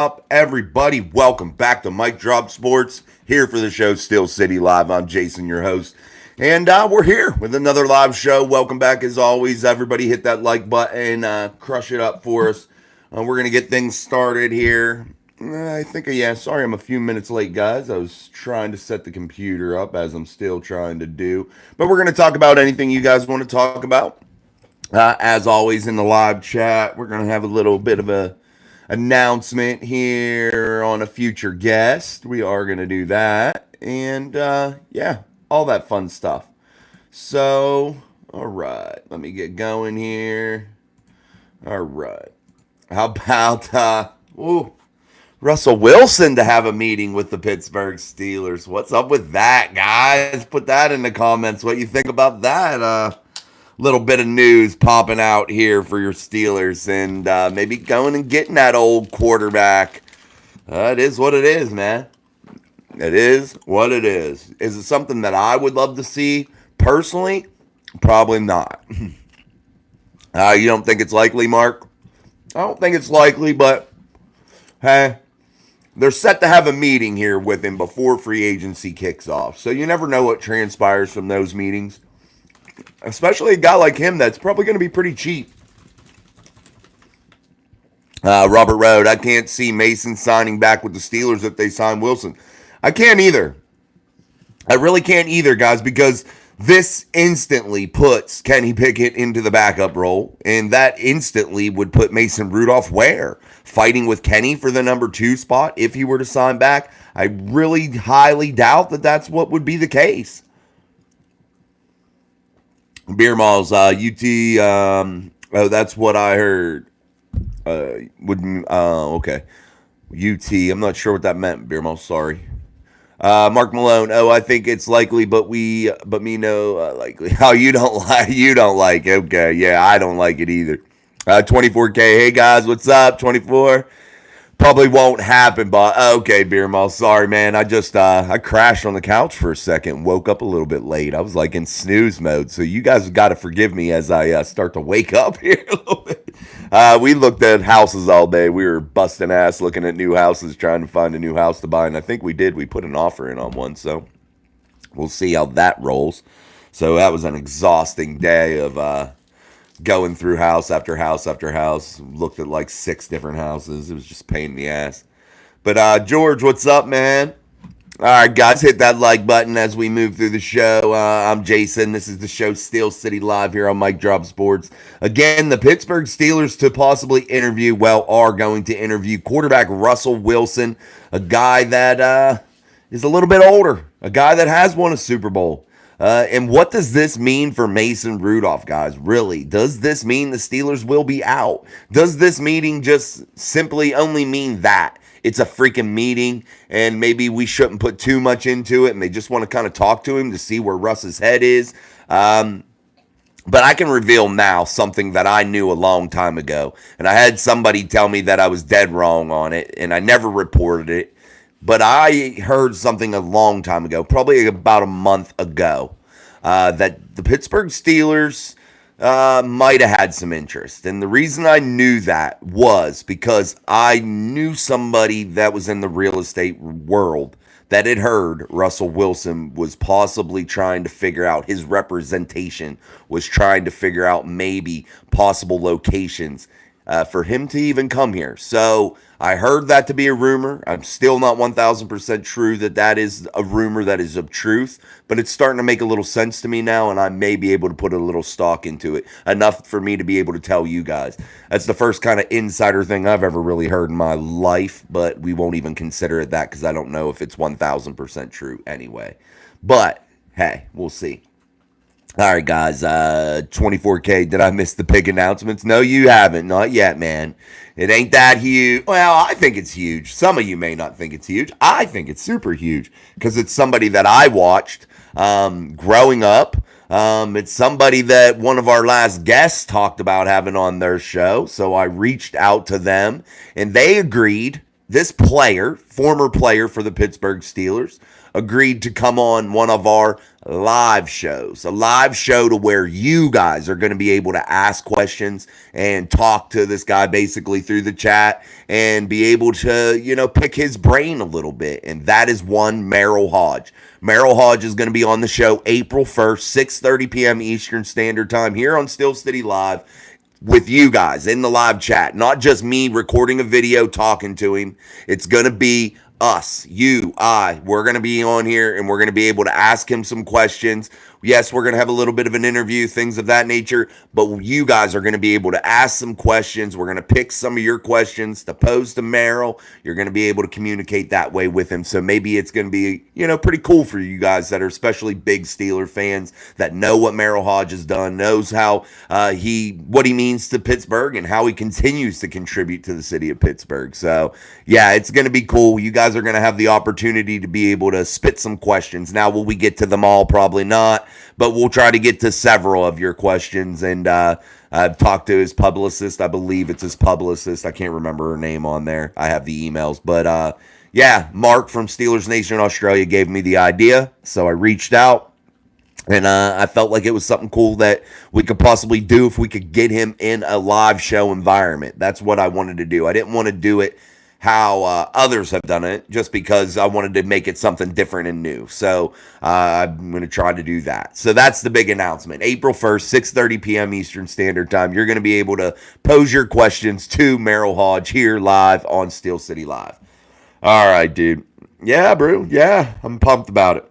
up, everybody? Welcome back to Mike Drop Sports, here for the show Steel City Live. I'm Jason, your host, and we're here with another live show. Welcome back, as always. Everybody hit that like button, crush it up for us. We're going to get things started here. Sorry I'm a few minutes late, guys. I was trying to set the computer up, as I'm still trying to do. But we're going to talk about anything you guys want to talk about. As always, in the live chat, we're going to have a little bit of a announcement here on a future guest. We are going to do that. And all that fun stuff. So, all right, let me get going here. All right. How about Russell Wilson to have a meeting with the Pittsburgh Steelers? What's up with that, guys? Put that in the comments. What you think about that? Little bit of news popping out here for your Steelers, and maybe going and getting that old quarterback. It is what it is, man. It is what it is. Is it something that I would love to see personally? Probably not. You don't think it's likely, Mark? I don't think it's likely, but hey, they're set to have a meeting here with him before free agency kicks off. So you never know what transpires from those meetings. Especially a guy like him that's probably going to be pretty cheap. Robert Road, I can't see Mason signing back with the Steelers if they sign Wilson. I can't either. I really can't either, guys, because this instantly puts Kenny Pickett into the backup role, and that instantly would put Mason Rudolph where? Fighting with Kenny for the number 2 spot if he were to sign back? I really highly doubt that that's what would be the case. Beer Malls, UT, that's what I heard. Okay. UT, I'm not sure what that meant, Beer Malls, sorry. Mark Malone, I think it's likely, but me no likely. Oh, you don't like, okay, yeah, I don't like it either. 24K, hey guys, what's up, 24? Probably won't happen, but okay, Beer Mall. Sorry, man. I just I crashed on the couch for a second, woke up a little bit late. I was like in snooze mode, so you guys got to forgive me as I start to wake up here a little bit. We looked at houses all day. We were busting ass looking at new houses, trying to find a new house to buy, and I think we did. We put an offer in on one, so we'll see how that rolls. So that was an exhausting day of going through house after house after house. Looked at like 6 different houses. It was just a pain in the ass. But George, what's up, man? All right, guys, hit that like button as we move through the show. I'm Jason. This is the show Steel City Live here on Mike Drop Sports. Again, the Pittsburgh Steelers to possibly interview, are going to interview quarterback Russell Wilson, a guy that is a little bit older, a guy that has won a Super Bowl. And what does this mean for Mason Rudolph, guys? Really? Does this mean the Steelers will be out? Does this meeting just simply only mean that? It's a freaking meeting, and maybe we shouldn't put too much into it, and they just want to kind of talk to him to see where Russ's head is. But I can reveal now something that I knew a long time ago, and I had somebody tell me that I was dead wrong on it, and I never reported it. But I heard something a long time ago, probably about a month ago, that the Pittsburgh Steelers might have had some interest. And the reason I knew that was because I knew somebody that was in the real estate world that had heard Russell Wilson was possibly trying to figure out his representation, was trying to figure out maybe possible locations for him to even come here. So I heard that to be a rumor. I'm still not 1,000% true that is a rumor that is of truth, but it's starting to make a little sense to me now, and I may be able to put a little stock into it, enough for me to be able to tell you guys. That's the first kind of insider thing I've ever really heard in my life, but we won't even consider it that because I don't know if it's 1,000% true anyway. But hey, we'll see. All right, guys, 24K, did I miss the big announcements? No, you haven't. Not yet, man. It ain't that huge. Well, I think it's huge. Some of you may not think it's huge. I think it's super huge because it's somebody that I watched growing up. It's somebody that one of our last guests talked about having on their show, so I reached out to them, and they agreed this player, former player for the Pittsburgh Steelers, agreed to come on one of our live shows, a live show to where you guys are going to be able to ask questions and talk to this guy basically through the chat and be able to, pick his brain a little bit. And that is one Meril Hodge. Meril Hodge is going to be on the show April 1st, 6:30 p.m. Eastern Standard Time here on Steel City Live with you guys in the live chat. Not just me recording a video talking to him. It's going to be us, you, I. We're going to be on here and we're going to be able to ask him some questions. Yes, we're going to have a little bit of an interview, things of that nature, but you guys are going to be able to ask some questions. We're going to pick some of your questions to pose to Meril. You're going to be able to communicate that way with him. So maybe it's going to be, pretty cool for you guys that are especially big Steeler fans that know what Meril Hodge has done, knows how what he means to Pittsburgh and how he continues to contribute to the city of Pittsburgh. So yeah, it's going to be cool. You guys are going to have the opportunity to be able to spit some questions. Now, will we get to them all? Probably not. But we'll try to get to several of your questions. And I've talked to his publicist. I believe it's his publicist. I can't remember her name on there. I have the emails. But yeah, Mark from Steelers Nation Australia gave me the idea. So I reached out. And I felt like it was something cool that we could possibly do if we could get him in a live show environment. That's what I wanted to do. I didn't want to do it how others have done it, just because I wanted to make it something different and new. So I'm going to try to do that. So that's the big announcement. April 1st, 6:30 p.m. Eastern Standard Time. You're going to be able to pose your questions to Meril Hodge here live on Steel City Live. All right, dude. Yeah, bro. Yeah, I'm pumped about it.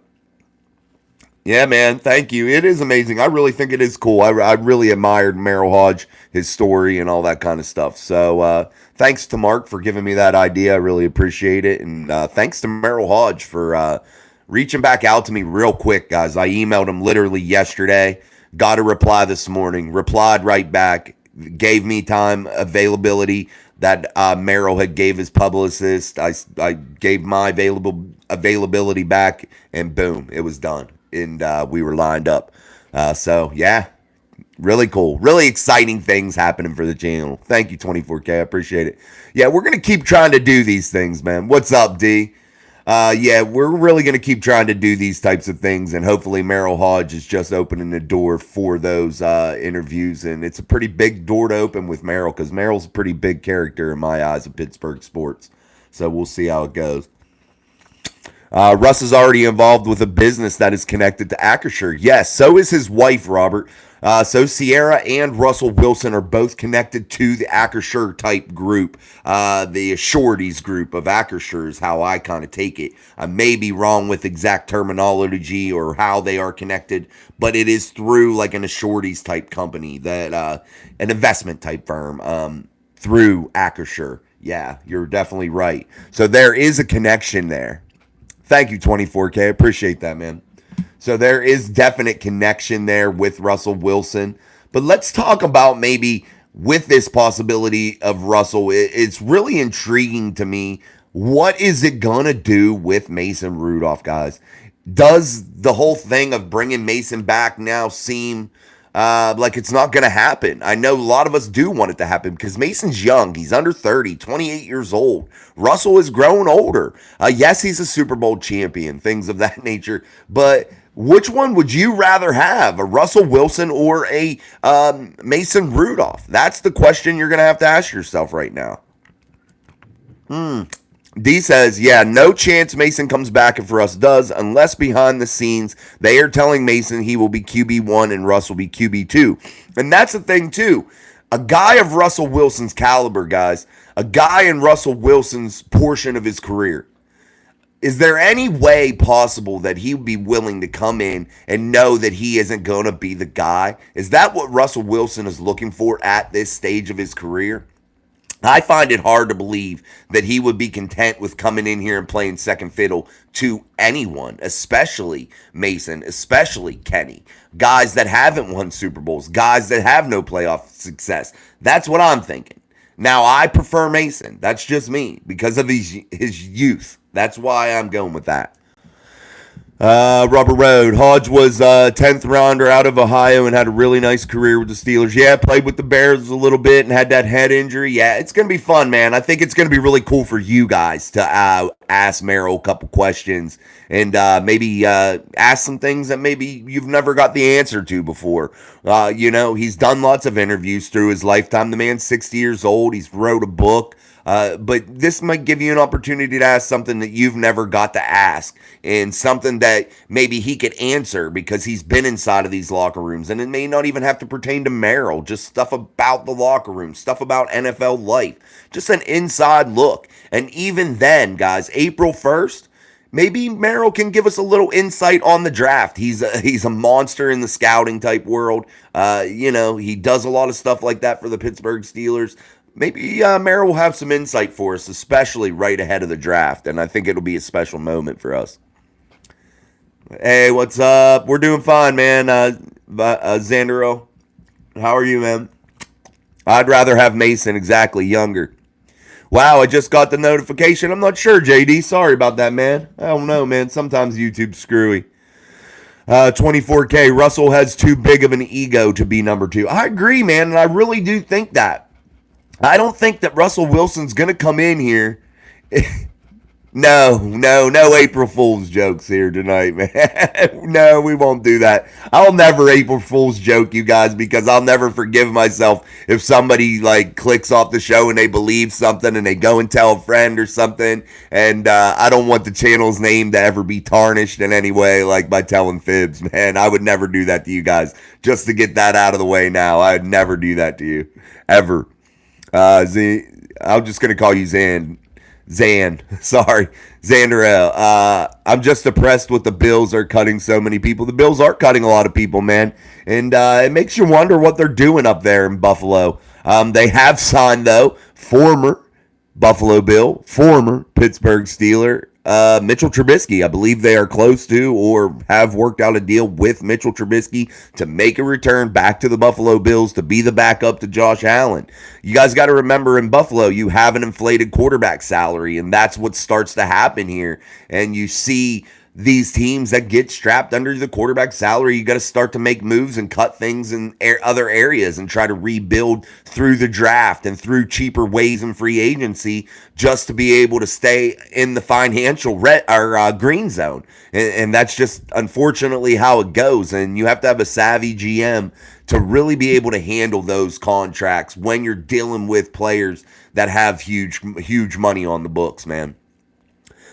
Yeah, man. Thank you. It is amazing. I really think it is cool. I really admired Meril Hodge, his story, and all that kind of stuff. So thanks to Mark for giving me that idea. I really appreciate it. And thanks to Meril Hodge for reaching back out to me real quick, guys. I emailed him literally yesterday. Got a reply this morning. Replied right back. Gave me time availability that Meril had gave his publicist. I gave my availability back, and boom, it was done. And we were lined up. So, yeah, really cool. Really exciting things happening for the channel. Thank you, 24K. I appreciate it. Yeah, we're going to keep trying to do these things, man. What's up, D? Yeah, we're really going to keep trying to do these types of things. And hopefully Meril Hodge is just opening the door for those interviews. And it's a pretty big door to open with Meril, because Meril's a pretty big character in my eyes of Pittsburgh sports. So we'll see how it goes. Russ is already involved with a business that is connected to Acrisure. Yes, so is his wife, Robert. So Sierra and Russell Wilson are both connected to the Acrisure type group. The Shorties group of Acrisure is how I kind of take it. I may be wrong with exact terminology or how they are connected, but it is through like an Shorties type company, that an investment type firm through Acrisure. Yeah, you're definitely right. So there is a connection there. Thank you, 24K. I appreciate that, man. So there is definite connection there with Russell Wilson. But let's talk about maybe with this possibility of Russell. It's really intriguing to me. What is it going to do with Mason Rudolph, guys? Does the whole thing of bringing Mason back now seem like it's not going to happen? I know a lot of us do want it to happen because Mason's young. He's under 30, 28 years old. Russell is growing older. Yes, he's a Super Bowl champion, things of that nature. But which one would you rather have, a Russell Wilson or a Mason Rudolph? That's the question you're going to have to ask yourself right now. D says, yeah, no chance Mason comes back if Russ does, unless behind the scenes they are telling Mason he will be QB1 and Russ will be QB2. And that's the thing, too. A guy of Russell Wilson's caliber, guys, a guy in Russell Wilson's portion of his career, is there any way possible that he would be willing to come in and know that he isn't going to be the guy? Is that what Russell Wilson is looking for at this stage of his career? I find it hard to believe that he would be content with coming in here and playing second fiddle to anyone, especially Mason, especially Kenny. Guys that haven't won Super Bowls, guys that have no playoff success. That's what I'm thinking. Now, I prefer Mason. That's just me because of his youth. That's why I'm going with that. Rubber Road. Hodge was 10th rounder out of Ohio and had a really nice career with the Steelers. Yeah, played with the Bears a little bit and had that head injury. Yeah, it's going to be fun, man. I think it's going to be really cool for you guys to ask Meril a couple questions and maybe ask some things that maybe you've never got the answer to before. He's done lots of interviews through his lifetime. The man's 60 years old. He's wrote a book. But this might give you an opportunity to ask something that you've never got to ask and something that maybe he could answer because he's been inside of these locker rooms. And it may not even have to pertain to Meril, just stuff about the locker room, stuff about NFL life, just an inside look. And even then, guys, April 1st, maybe Meril can give us a little insight on the draft. He's a monster in the scouting type world. He does a lot of stuff like that for the Pittsburgh Steelers. Maybe Meril will have some insight for us, especially right ahead of the draft, and I think it'll be a special moment for us. Hey, what's up? We're doing fine, man. Xandero, how are you, man? I'd rather have Mason, exactly, younger. Wow, I just got the notification. I'm not sure, JD. Sorry about that, man. I don't know, man. Sometimes YouTube's screwy. 24K, Russell has too big of an ego to be number 2. I agree, man, and I really do think that. I don't think that Russell Wilson's going to come in here. No April Fool's jokes here tonight, man. No, we won't do that. I'll never April Fool's joke you guys because I'll never forgive myself if somebody like clicks off the show and they believe something and they go and tell a friend or something. And I don't want the channel's name to ever be tarnished in any way, like by telling fibs, man. I would never do that to you guys. Just to get that out of the way now, I would never do that to you, ever. I'm just going to call you Zan. Sorry. Xanderell. I'm just depressed with the Bills are cutting so many people. The Bills are cutting a lot of people, man. And it makes you wonder what they're doing up there in Buffalo. They have signed, though, former Buffalo Bill, former Pittsburgh Steeler, Mitchell Trubisky. I believe they are close to or have worked out a deal with Mitchell Trubisky to make a return back to the Buffalo Bills to be the backup to Josh Allen. You guys got to remember in Buffalo, you have an inflated quarterback salary, and that's what starts to happen here. And you see these teams that get strapped under the quarterback salary, you got to start to make moves and cut things in other areas and try to rebuild through the draft and through cheaper ways in free agency just to be able to stay in the financial green zone. And that's just unfortunately how it goes. And you have to have a savvy GM to really be able to handle those contracts when you're dealing with players that have huge money on the books, man.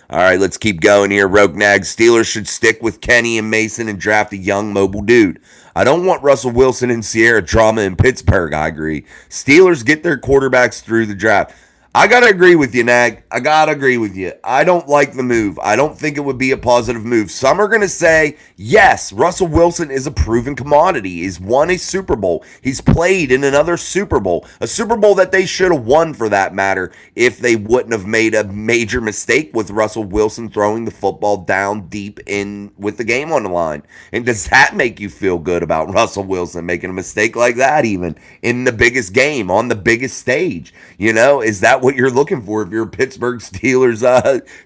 All right, let's keep going here. Rognag, Steelers should stick with Kenny and Mason and draft a young mobile dude. I don't want Russell Wilson and Sierra drama in Pittsburgh. I agree. Steelers get their quarterbacks through the draft. I got to agree with you, Nag. I got to agree with you. I don't like the move. I don't think it would be a positive move. Some are going to say, yes, Russell Wilson is a proven commodity. He's won a Super Bowl. He's played in another Super Bowl. A Super Bowl that they should have won, for that matter, if they wouldn't have made a major mistake with Russell Wilson throwing the football down deep in with the game on the line. And does that make you feel good about Russell Wilson making a mistake like that even in the biggest game, on the biggest stage? You know, is that what you're looking for if you're a Pittsburgh Steelers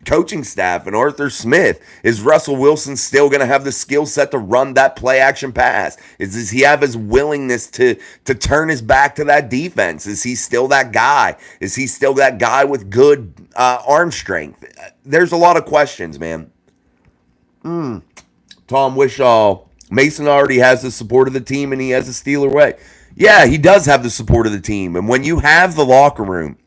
coaching staff and Arthur Smith? Is Russell Wilson still going to have the skill set to run that play action pass? Does he have his willingness to turn his back to that defense? Is he still that guy? Is he still that guy with good arm strength? There's a lot of questions, man. Tom Wishaw, Mason already has the support of the team and he has a Steeler way. Yeah, he does have the support of the team. And when you have the locker room,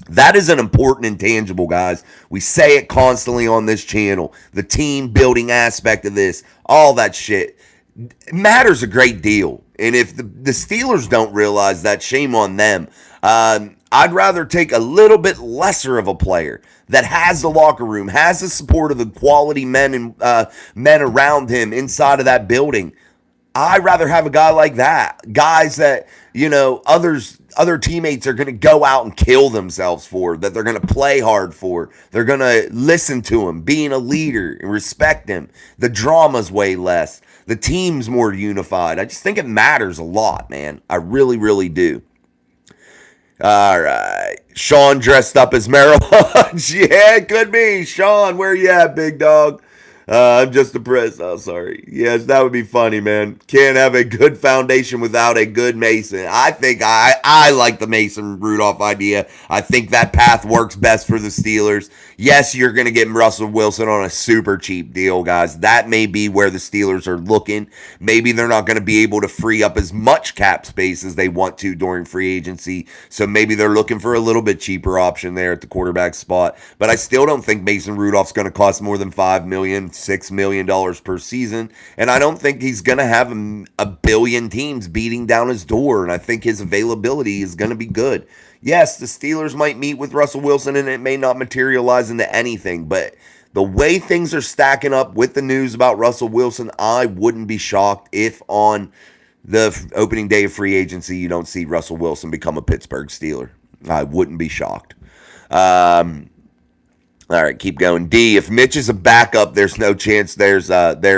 that is an important intangible, guys. We say it constantly on this channel. The team building aspect of this, all that shit, matters a great deal. And if the Steelers don't realize that, shame on them. I'd rather take a little bit lesser of a player that has the locker room, has the support of the quality men and men around him inside of that building. I'd rather have a guy like that. Guys that, other teammates are going to go out and kill themselves for, that they're going to play hard for. They're going to listen to him, being a leader and respect him. The drama's way less. The team's more unified. I just think it matters a lot, man. I really, really do. All right. Sean dressed up as Meril Hodge. Yeah, it could be. Sean, where you at, big dog? I'm just depressed. Oh, sorry. Yes, that would be funny, man. Can't have a good foundation without a good Mason. I think I like the Mason Rudolph idea. I think that path works best for the Steelers. Yes, you're going to get Russell Wilson on a super cheap deal, guys. That may be where the Steelers are looking. Maybe they're not going to be able to free up as much cap space as they want to during free agency. So maybe they're looking for a little bit cheaper option there at the quarterback spot. But I still don't think Mason Rudolph's going to cost more than $5 million, $6 million per season. And I don't think he's going to have a billion teams beating down his door. And I think his availability is going to be good. Yes, the Steelers might meet with Russell Wilson and it may not materialize into anything, but the way things are stacking up with the news about Russell Wilson, I wouldn't be shocked if on the opening day of free agency you don't see Russell Wilson become a Pittsburgh Steeler. I wouldn't be shocked. All right, keep going. D, if Mitch is a backup, there's no chance there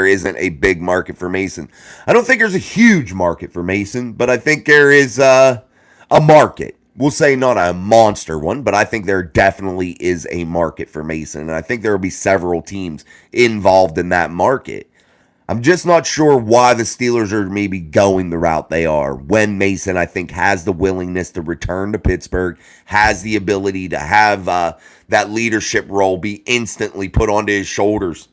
isn't a big market for Mason. I don't think there's a huge market for Mason, but I think there is a market. We'll say not a monster one, but I think there definitely is a market for Mason. And I think there will be several teams involved in that market. I'm just not sure why the Steelers are maybe going the route they are when Mason, I think, has the willingness to return to Pittsburgh, has the ability to have that leadership role be instantly put onto his shoulders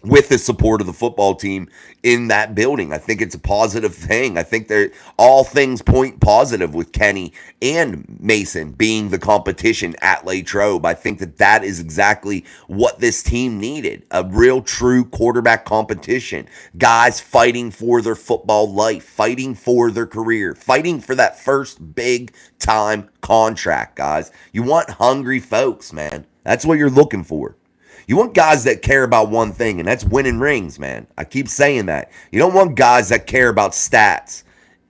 with the support of the football team in that building. I think it's a positive thing. I think all things point positive with Kenny and Mason being the competition at Latrobe. I think that is exactly what this team needed. A real true quarterback competition. Guys fighting for their football life, fighting for their career, fighting for that first big time contract, guys. You want hungry folks, man. That's what you're looking for. You want guys that care about one thing, and that's winning rings, man. I keep saying that. You don't want guys that care about stats.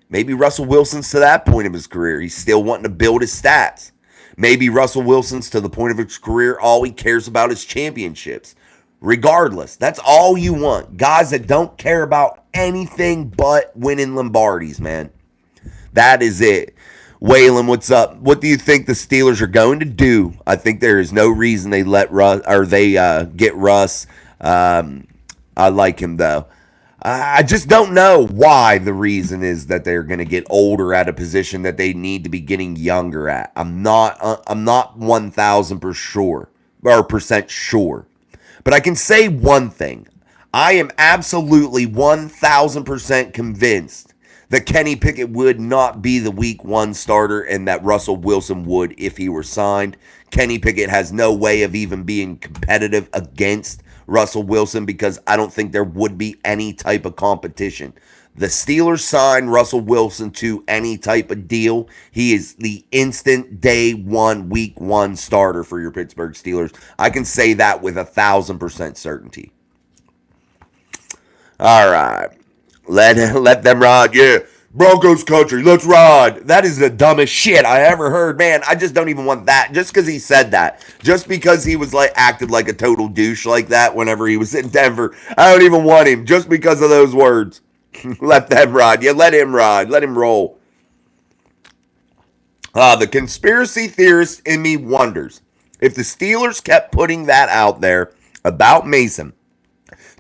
Maybe Russell Wilson's to that point of his career. He's still wanting to build his stats. Maybe Russell Wilson's to the point of his career, all he cares about is championships. Regardless, that's all you want. Guys that don't care about anything but winning Lombardis, man. That is it. Waylon, what's up? What do you think the Steelers are going to do? I think there is no reason they let Russ or they get Russ. I like him though. I just don't know why the reason is that they're going to get older at a position that they need to be getting younger at. I'm not 1,000% sure. But I can say one thing. I am absolutely 1,000% convinced that Kenny Pickett would not be the week one starter and that Russell Wilson would if he were signed. Kenny Pickett has no way of even being competitive against Russell Wilson because I don't think there would be any type of competition. The Steelers signed Russell Wilson to any type of deal. He is the instant day one, week one starter for your Pittsburgh Steelers. I can say that with 1,000% certainty. All right. Let them ride. Yeah. Broncos country. Let's ride. That is the dumbest shit I ever heard. Man, I just don't even want that. Just because he said that. Just because he was acted like a total douche like that whenever he was in Denver. I don't even want him. Just because of those words. Let them ride. Yeah, let him ride. Let him roll. The conspiracy theorist in me wonders if the Steelers kept putting that out there about Mason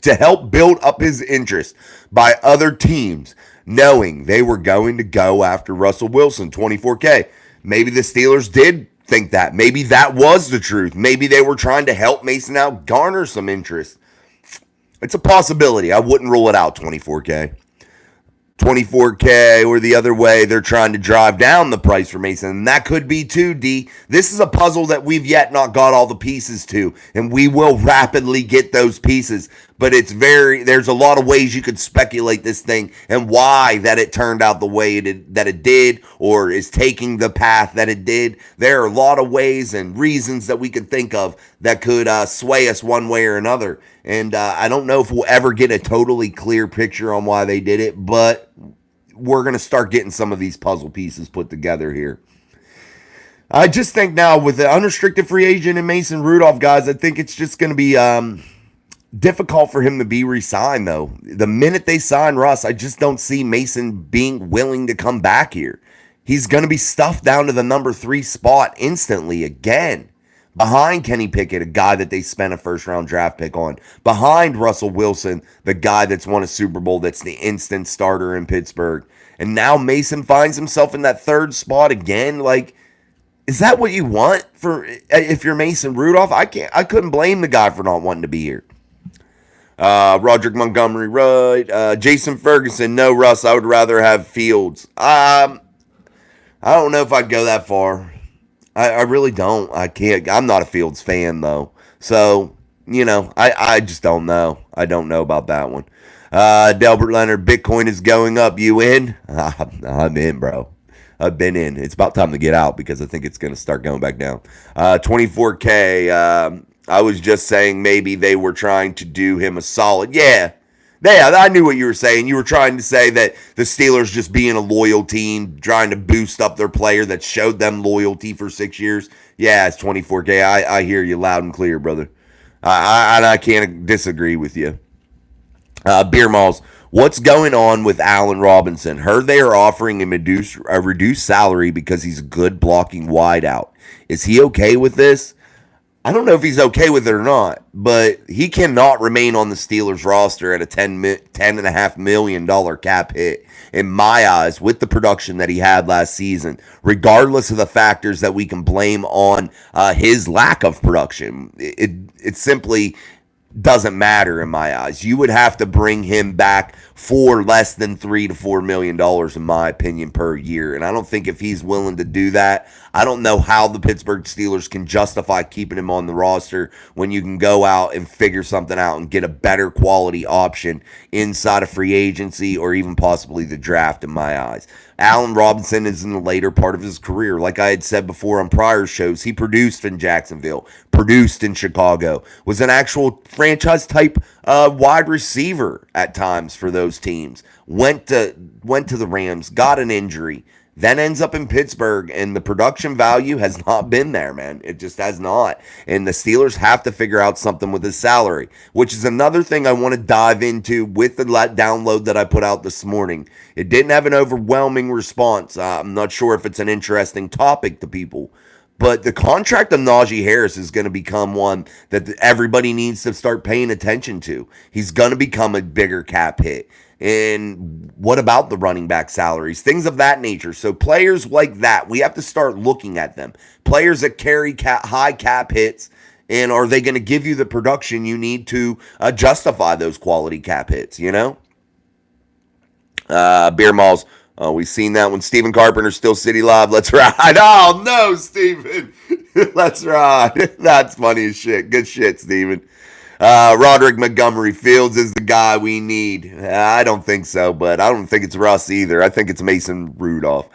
to help build up his interest by other teams, knowing they were going to go after Russell Wilson, 24K. Maybe the Steelers did think that. Maybe that was the truth. Maybe they were trying to help Mason out, garner some interest. It's a possibility. I wouldn't rule it out, 24K. 24K or the other way, they're trying to drive down the price for Mason. And that could be too, D. This is a puzzle that we've yet not got all the pieces to. And we will rapidly get those pieces. But there's a lot of ways you could speculate this thing and why that it turned out the way that it did or is taking the path that it did. There are a lot of ways and reasons that we could think of that could sway us one way or another. And I don't know if we'll ever get a totally clear picture on why they did it, but we're going to start getting some of these puzzle pieces put together here. I just think now with the unrestricted free agent and Mason Rudolph, guys, I think it's just going to be difficult for him to be re-signed, though. The minute they sign Russ, I just don't see Mason being willing to come back here. He's going to be stuffed down to the number 3 spot instantly again behind Kenny Pickett, a guy that they spent a first round draft pick on, behind Russell Wilson, the guy that's won a Super Bowl, that's the instant starter in Pittsburgh. And now Mason finds himself in that third spot again. Like, is that what you want for if you're Mason Rudolph? I couldn't blame the guy for not wanting to be here. Roderick Montgomery, right? Jason Ferguson, no, Russ. I would rather have Fields. I don't know if I'd go that far. I really don't. I can't. I'm not a Fields fan though, so I just don't know. I don't know about that one. Delbert Leonard, Bitcoin is going up. You in? I'm in, bro. I've been in. It's about time to get out because I think it's going to start going back down. 24K. I was just saying maybe they were trying to do him a solid. Yeah, I knew what you were saying. You were trying to say that the Steelers just being a loyal team, trying to boost up their player that showed them loyalty for 6 years. Yeah, it's 24K. I hear you loud and clear, brother. I can't disagree with you. Beer Malls, what's going on with Allen Robinson? Heard they are offering him a reduced salary because he's a good blocking wideout. Is he okay with this? I don't know if he's okay with it or not, but he cannot remain on the Steelers roster at a $10.5 million cap hit, in my eyes, with the production that he had last season, regardless of the factors that we can blame on his lack of production. It simply doesn't matter in my eyes. You would have to bring him back for less than $3 to $4 million, in my opinion, per year. And I don't think if he's willing to do that, I don't know how the Pittsburgh Steelers can justify keeping him on the roster when you can go out and figure something out and get a better quality option inside of free agency or even possibly the draft, in my eyes. Allen Robinson is in the later part of his career. Like I had said before on prior shows, he produced in Jacksonville, produced in Chicago, was an actual franchise type wide receiver at times for those teams. Went to the Rams, got an injury, then ends up in Pittsburgh, and the production value has not been there, man. It just has not. And the Steelers have to figure out something with his salary, which is another thing I want to dive into with the download that I put out this morning. It didn't have an overwhelming response. I'm not sure if it's an interesting topic to people, but the contract of Najee Harris is going to become one that everybody needs to start paying attention to. He's going to become a bigger cap hit. And what about the running back salaries? Things of that nature. So players like that, we have to start looking at them. Players that carry high cap hits, and are they going to give you the production you need to justify those quality cap hits, Beer Malls. Oh, we've seen that one. Stephen Carpenter, Still City Live. Let's ride. Oh, no, Stephen. Let's ride. That's funny as shit. Good shit, Stephen. Roderick Montgomery, Fields is the guy we need. I don't think so, but I don't think it's Russ either. I think it's Mason Rudolph.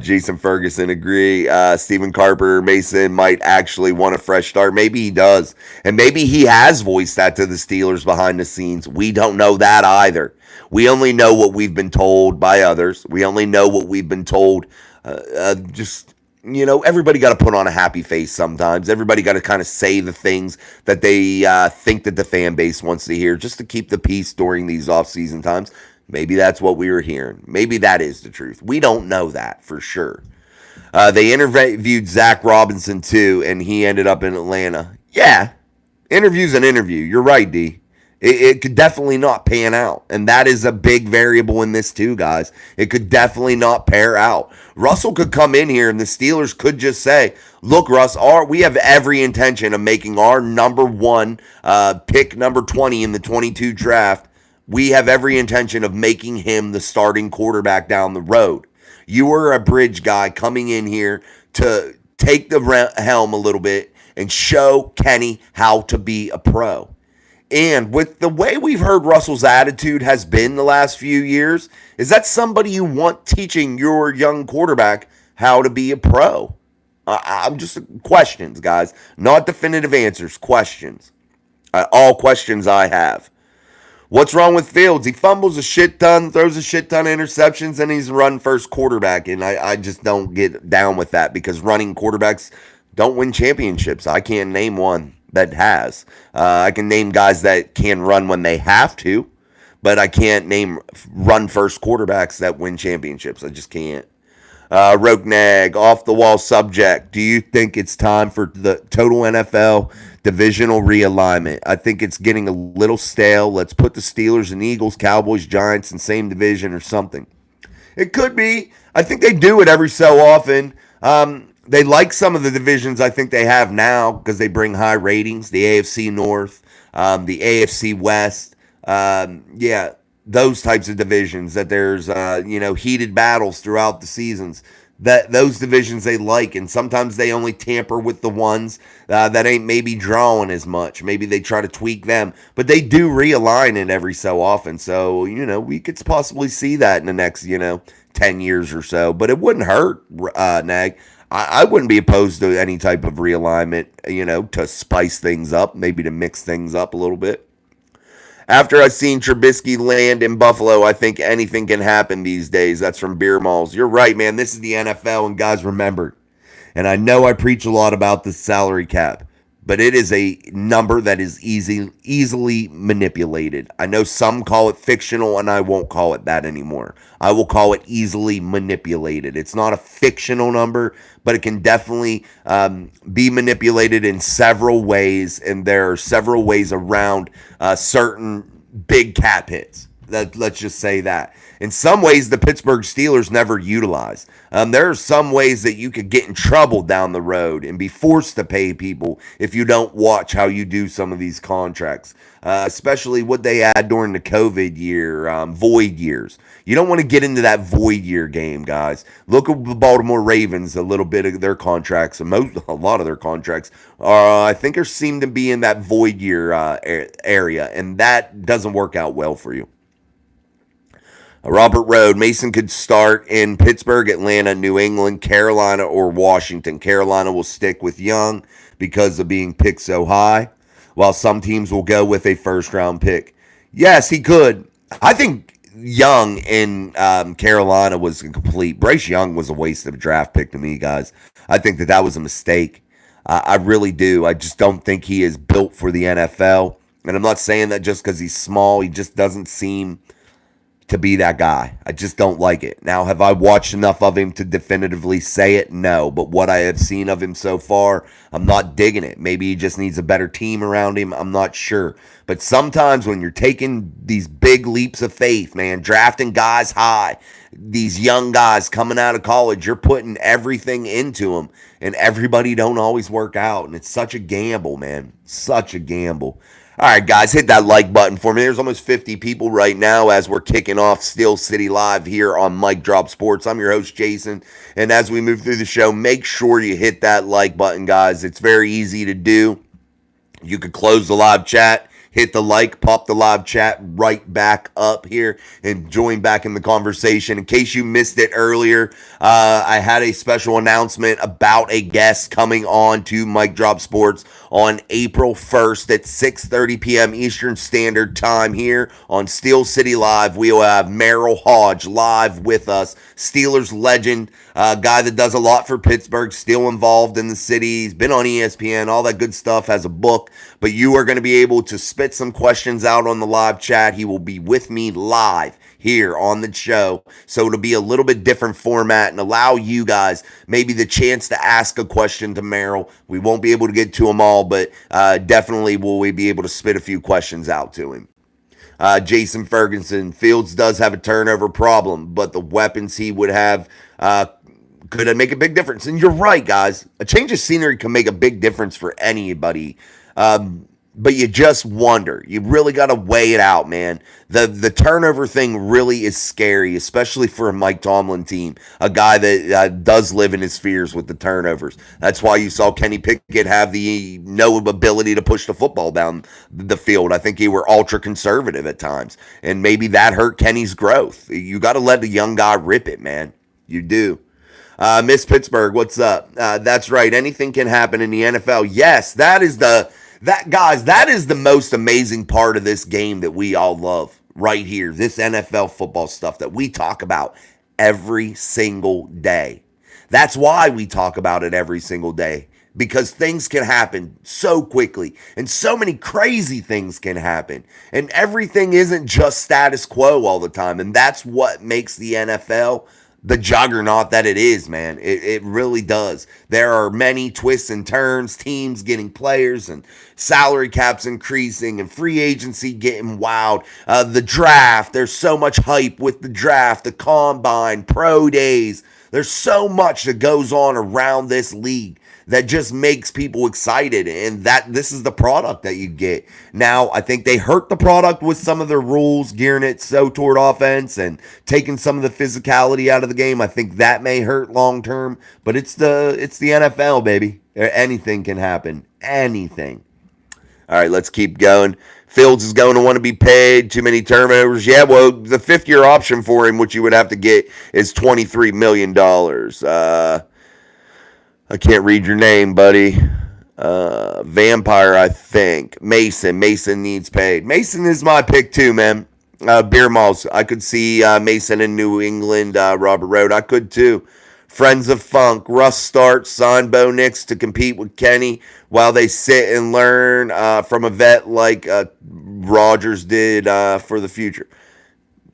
Jason Ferguson, agree. Stephen Carper, Mason might actually want a fresh start. Maybe he does. And maybe he has voiced that to the Steelers behind the scenes. We don't know that either. We only know what we've been told by others. We only know what we've been told. Everybody got to put on a happy face sometimes. Everybody got to kind of say the things that they think that the fan base wants to hear just to keep the peace during these off-season times. Maybe that's what we were hearing. Maybe that is the truth. We don't know that for sure. They interviewed Zach Robinson too, and he ended up in Atlanta. Yeah, interview's an interview. You're right, D. It could definitely not pan out. And that is a big variable in this too, guys. It could definitely not pair out. Russell could come in here and the Steelers could just say, look, Russ, we have every intention of making our number one pick, number 20 in the 22 draft. We have every intention of making him the starting quarterback down the road. You are a bridge guy coming in here to take the helm a little bit and show Kenny how to be a pro. And with the way we've heard Russell's attitude has been the last few years, is that somebody you want teaching your young quarterback how to be a pro? I'm just questions, guys. Not definitive answers, questions. All questions I have. What's wrong with Fields? He fumbles a shit ton, throws a shit ton of interceptions, and he's run first quarterback. And I just don't get down with that because running quarterbacks don't win championships. I can't name one that has. I can name guys that can run when they have to, but I can't name run first quarterbacks that win championships. I just can't. Rokenag, off the wall subject. Do you think it's time for the total NFL divisional realignment? I think it's getting a little stale. Let's put the Steelers and Eagles, Cowboys, Giants in same division or something. It could be. I think they do it every so often. They like some of the divisions I think they have now because they bring high ratings. The AFC North, the AFC West. Yeah, those types of divisions that there's heated battles throughout the seasons. That those divisions they like, and sometimes they only tamper with the ones that ain't maybe drawing as much. Maybe they try to tweak them, but they do realign it every so often. So we could possibly see that in the next 10 years or so. But it wouldn't hurt, Nag. I wouldn't be opposed to any type of realignment, to spice things up, maybe to mix things up a little bit. After I've seen Trubisky land in Buffalo, I think anything can happen these days. That's from Beer Malls. You're right, man. This is the NFL, and guys, remember, and I know I preach a lot about the salary cap, but it is a number that is easily manipulated. I know some call it fictional, and I won't call it that anymore. I will call it easily manipulated. It's not a fictional number, but it can definitely be manipulated in several ways, and there are several ways around certain big cap hits. Let's just say that. In some ways, the Pittsburgh Steelers never utilize. There are some ways that you could get in trouble down the road and be forced to pay people if you don't watch how you do some of these contracts, especially what they had during the COVID year, void years. You don't want to get into that void year game, guys. Look at the Baltimore Ravens. A little bit of their contracts, a lot of their contracts, I think, seem to be in that void year area, and that doesn't work out well for you. Robert Road, Mason could start in Pittsburgh, Atlanta, New England, Carolina, or Washington. Carolina will stick with Young because of being picked so high, while some teams will go with a first-round pick. Yes, he could. I think Young in Carolina was complete. Bryce Young was a waste of a draft pick to me, guys. I think that was a mistake. I really do. I just don't think he is built for the NFL. And I'm not saying that just because he's small. He just doesn't seem to be that guy. I just don't like it. Now, have I watched enough of him to definitively say it? No. But what I have seen of him so far, I'm not digging it. Maybe he just needs a better team around him. I'm not sure. But sometimes when you're taking these big leaps of faith, man, drafting guys high, these young guys coming out of college, you're putting everything into them, and everybody don't always work out. And it's such a gamble, man. Such a gamble. All right, guys, hit that like button for me. There's almost 50 people right now as we're kicking off Steel City Live here on Mic Drop Sports. I'm your host, Jason, and as we move through the show, make sure you hit that like button, guys. It's very easy to do. You could close the live chat, hit the like, pop the live chat right back up here, and join back in the conversation. In case you missed it earlier, I had a special announcement about a guest coming on to Mic Drop Sports on April 1st at 6:30 p.m. Eastern Standard Time here on Steel City Live. We will have Meril Hodge live with us, Steelers legend, guy that does a lot for Pittsburgh, still involved in the city. He's been on ESPN, all that good stuff, has a book. But you are going to be able to spit some questions out on the live chat. He will be with me live here on the show. So it'll be a little bit different format and allow you guys maybe the chance to ask a question to Meril. We won't be able to get to them all, but definitely will we be able to spit a few questions out to him. Jason Ferguson, Fields does have a turnover problem, but the weapons he would have could make a big difference. And you're right, guys. A change of scenery can make a big difference for anybody. But you just wonder. You really got to weigh it out, man. The turnover thing really is scary, especially for a Mike Tomlin team, a guy that does live in his fears with the turnovers. That's why you saw Kenny Pickett have the no ability to push the football down the field. I think he were ultra conservative at times, and maybe that hurt Kenny's growth. You got to let the young guy rip it, man. You do. Miss Pittsburgh, what's up? That's right. Anything can happen in the NFL. Yes, that is the most amazing part of this game that we all love right here. This NFL football stuff that we talk about every single day. That's why we talk about it every single day, because things can happen so quickly and so many crazy things can happen. And everything isn't just status quo all the time. And that's what makes the NFL the juggernaut that it is, man. It really does. There are many twists and turns, teams getting players and salary caps increasing and free agency getting wild. The draft, there's so much hype with the draft, the combine, pro days. There's so much that goes on around this league that just makes people excited, and that this is the product that you get. Now, I think they hurt the product with some of their rules, gearing it so toward offense and taking some of the physicality out of the game. I think that may hurt long term, but it's the NFL, baby. Anything can happen. Anything. All right, let's keep going. Fields is going to want to be paid. Too many turnovers. Yeah, well, the fifth-year option for him, which you would have to get, is $23 million. I can't read your name, buddy. Vampire, I think. Mason. Mason needs paid. Mason is my pick too, man. Beer Malls. I could see Mason in New England. Robert Road. I could too. Friends of Funk. Russ starts. Sign Bo Nix to compete with Kenny while they sit and learn from a vet like Rodgers did for the future.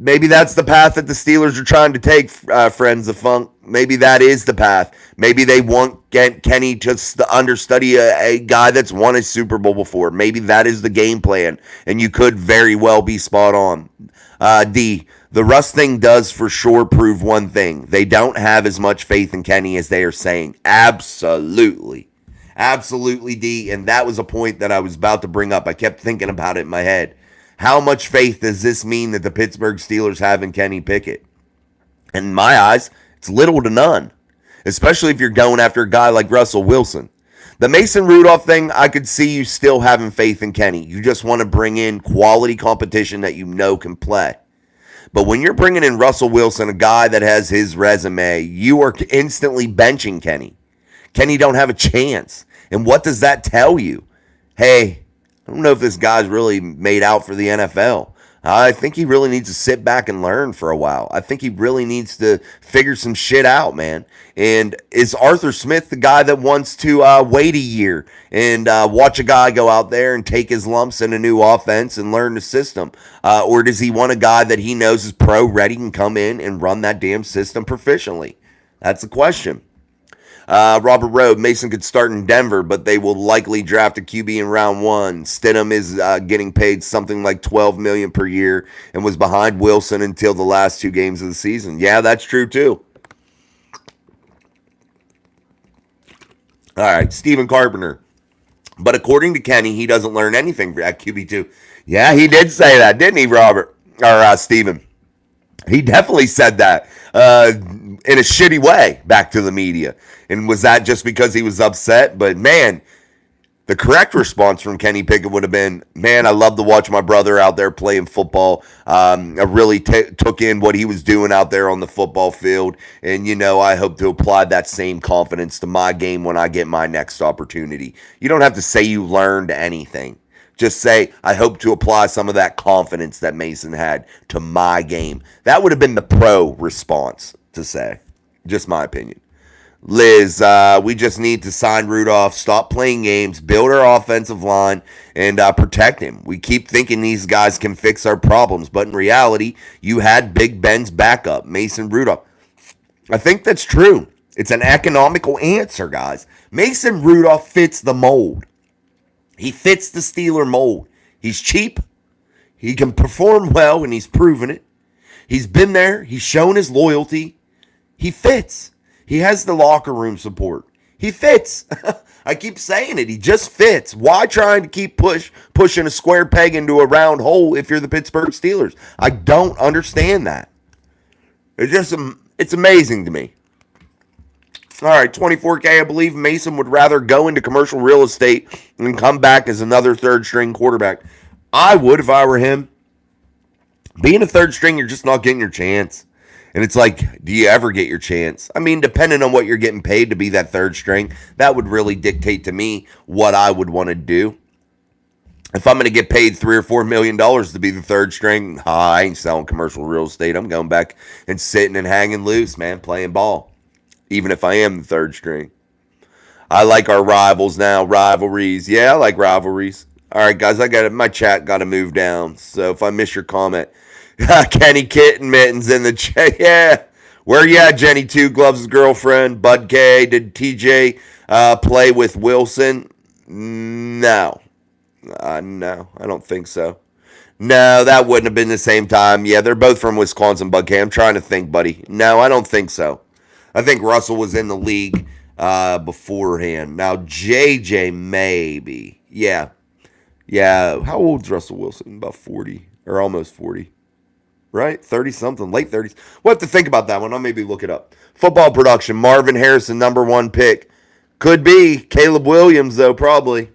Maybe that's the path that the Steelers are trying to take, Friends of Funk. Maybe that is the path. Maybe they want Kenny to understudy a guy that's won a Super Bowl before. Maybe that is the game plan, and you could very well be spot on. The Russ thing does for sure prove one thing. They don't have as much faith in Kenny as they are saying. Absolutely. Absolutely, D. And that was a point that I was about to bring up. I kept thinking about it in my head. How much faith does this mean that the Pittsburgh Steelers have in Kenny Pickett? In my eyes, it's little to none, especially if you're going after a guy like Russell Wilson. The Mason Rudolph thing, I could see you still having faith in Kenny. You just want to bring in quality competition that you know can play. But when you're bringing in Russell Wilson, a guy that has his resume, you are instantly benching Kenny. Kenny don't have a chance. And what does that tell you? Hey, I don't know if this guy's really made out for the NFL. I think he really needs to sit back and learn for a while. I think he really needs to figure some shit out, man. And is Arthur Smith the guy that wants to wait a year and watch a guy go out there and take his lumps in a new offense and learn the system? Or does he want a guy that he knows is pro-ready and come in and run that damn system proficiently? That's the question. Robert Rowe, Mason could start in Denver, but they will likely draft a QB in round one. Stidham is getting paid something like $12 million per year and was behind Wilson until the last two games of the season. Yeah, that's true too. All right, Stephen Carpenter. But according to Kenny, he doesn't learn anything at QB2. Yeah, he did say that, didn't he, Robert? Or Stephen? He definitely said that in a shitty way back to the media. And was that just because he was upset? But, man, the correct response from Kenny Pickett would have been, man, I love to watch my brother out there playing football. I really took in what he was doing out there on the football field. And, you know, I hope to apply that same confidence to my game when I get my next opportunity. You don't have to say you learned anything. Just say, I hope to apply some of that confidence that Mason had to my game. That would have been the pro response to say. Just my opinion. Liz, we just need to sign Rudolph, stop playing games, build our offensive line, and protect him. We keep thinking these guys can fix our problems, but in reality, you had Big Ben's backup, Mason Rudolph. I think that's true. It's an economical answer, guys. Mason Rudolph fits the mold. He fits the Steeler mold. He's cheap. He can perform well, and he's proven it. He's been there. He's shown his loyalty. He fits. He has the locker room support. He fits. I keep saying it. He just fits. Why trying to keep pushing a square peg into a round hole if you're the Pittsburgh Steelers? I don't understand that. It's amazing to me. All right, 24K, I believe Mason would rather go into commercial real estate than come back as another third-string quarterback. I would if I were him. Being a third string, you're just not getting your chance. And it's like, do you ever get your chance? I mean, depending on what you're getting paid to be that third string, that would really dictate to me what I would want to do. If I'm going to get paid $3 or $4 million to be the third string, I ain't selling commercial real estate. I'm going back and sitting and hanging loose, man, playing ball. Even if I am the third string. I like our rivals now, rivalries. Yeah, I like rivalries. All right, guys, my chat got to move down. So if I miss your comment, Kenny Kitten Mittens in the chat. Yeah, Where you at, Jenny Two Gloves' girlfriend? Bud K. Did TJ play with Wilson? No. No, I don't think so. No, that wouldn't have been the same time. Yeah, they're both from Wisconsin, Bud K. I'm trying to think, buddy. No, I don't think so. I think Russell was in the league beforehand. Now, JJ, maybe. Yeah. Yeah. How old's Russell Wilson? About 40 or almost 40, right? 30 something, late 30s. We'll have to think about that one. I'll maybe look it up. Football production, Marvin Harrison, number 1 pick. Could be. Caleb Williams, though, probably.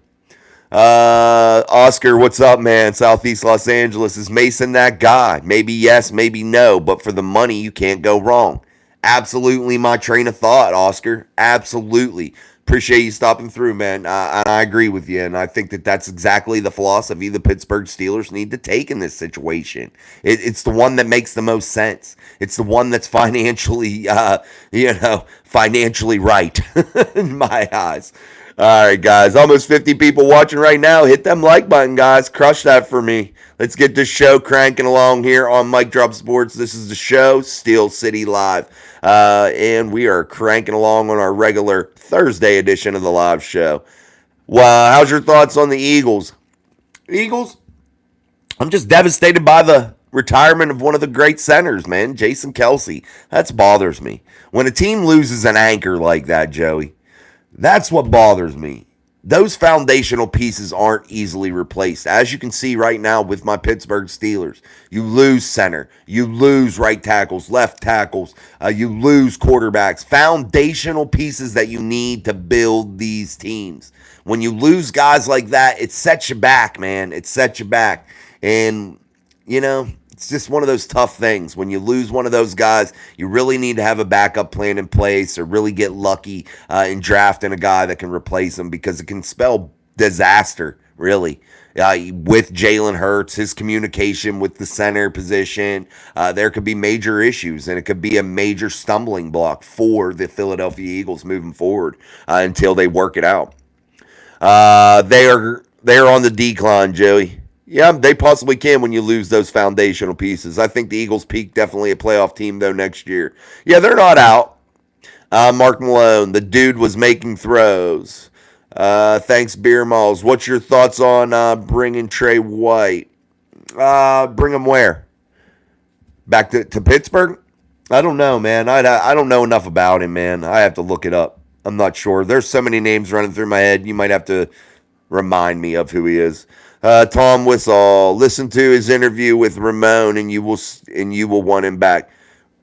Oscar, what's up, man? Southeast Los Angeles. Is Mason that guy? Maybe yes, maybe no, but for the money, you can't go wrong. Absolutely my train of thought, Oscar. Absolutely. Appreciate you stopping through, man. And I agree with you, and I think that that's exactly the philosophy the Pittsburgh Steelers need to take in this situation. It's the one that makes the most sense. It's the one that's financially, financially right in my eyes. All right, guys. Almost 50 people watching right now. Hit them like button, guys. Crush that for me. Let's get this show cranking along here on Mic Drop Sports. This is the show, Steel City Live. And we are cranking along on our regular Thursday edition of the live show. Well, how's your thoughts on the Eagles? Eagles? I'm just devastated by the retirement of one of the great centers, man. Jason Kelce. That bothers me. When a team loses an anchor like that, Joey, that's what bothers me. Those foundational pieces aren't easily replaced. As you can see right now with my Pittsburgh Steelers, you lose center, you lose right tackles, left tackles, you lose quarterbacks. Foundational pieces that you need to build these teams. When you lose guys like that, it sets you back, man. It sets you back. And, it's just one of those tough things. When you lose one of those guys, you really need to have a backup plan in place or really get lucky in drafting a guy that can replace him, because it can spell disaster, really. With Jalen Hurts, his communication with the center position, there could be major issues, and it could be a major stumbling block for the Philadelphia Eagles moving forward until they work it out. They are on the decline, Joey. Yeah, they possibly can when you lose those foundational pieces. I think the Eagles peak definitely a playoff team, though, next year. Yeah, they're not out. Mark Malone, the dude was making throws. Thanks, Beer Malls. What's your thoughts on bringing Trey White? Bring him where? Back to Pittsburgh? I don't know, man. I don't know enough about him, man. I have to look it up. I'm not sure. There's so many names running through my head. You might have to remind me of who he is. Tom Wissall, listen to his interview with Ramon, and you will want him back.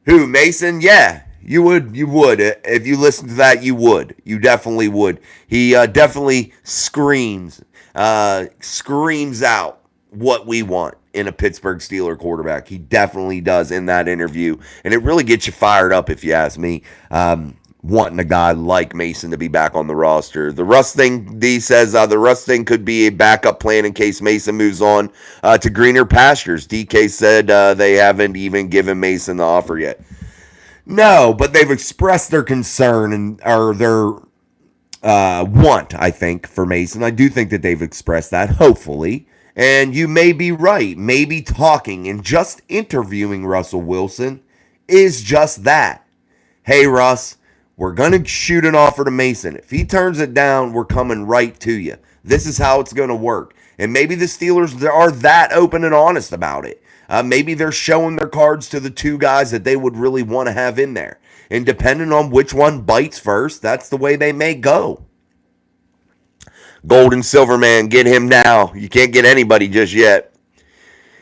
Who, Mason? Yeah, you would. If you listen to that, you would. You definitely would. He definitely screams out what we want in a Pittsburgh Steeler quarterback. He definitely does in that interview, and it really gets you fired up, if you ask me. Wanting a guy like Mason to be back on the roster. The Russ thing, D says, the Russ thing could be a backup plan in case Mason moves on to greener pastures. DK said they haven't even given Mason the offer yet. No, but they've expressed their concern or their want, I think, for Mason. I do think that they've expressed that, hopefully. And you may be right. Maybe talking and just interviewing Russell Wilson is just that. Hey, Russ, we're going to shoot an offer to Mason. If he turns it down, we're coming right to you. This is how it's going to work. And maybe the Steelers are that open and honest about it. Maybe they're showing their cards to the two guys that they would really want to have in there. And depending on which one bites first, that's the way they may go. Gold and Silver Man, get him now. You can't get anybody just yet.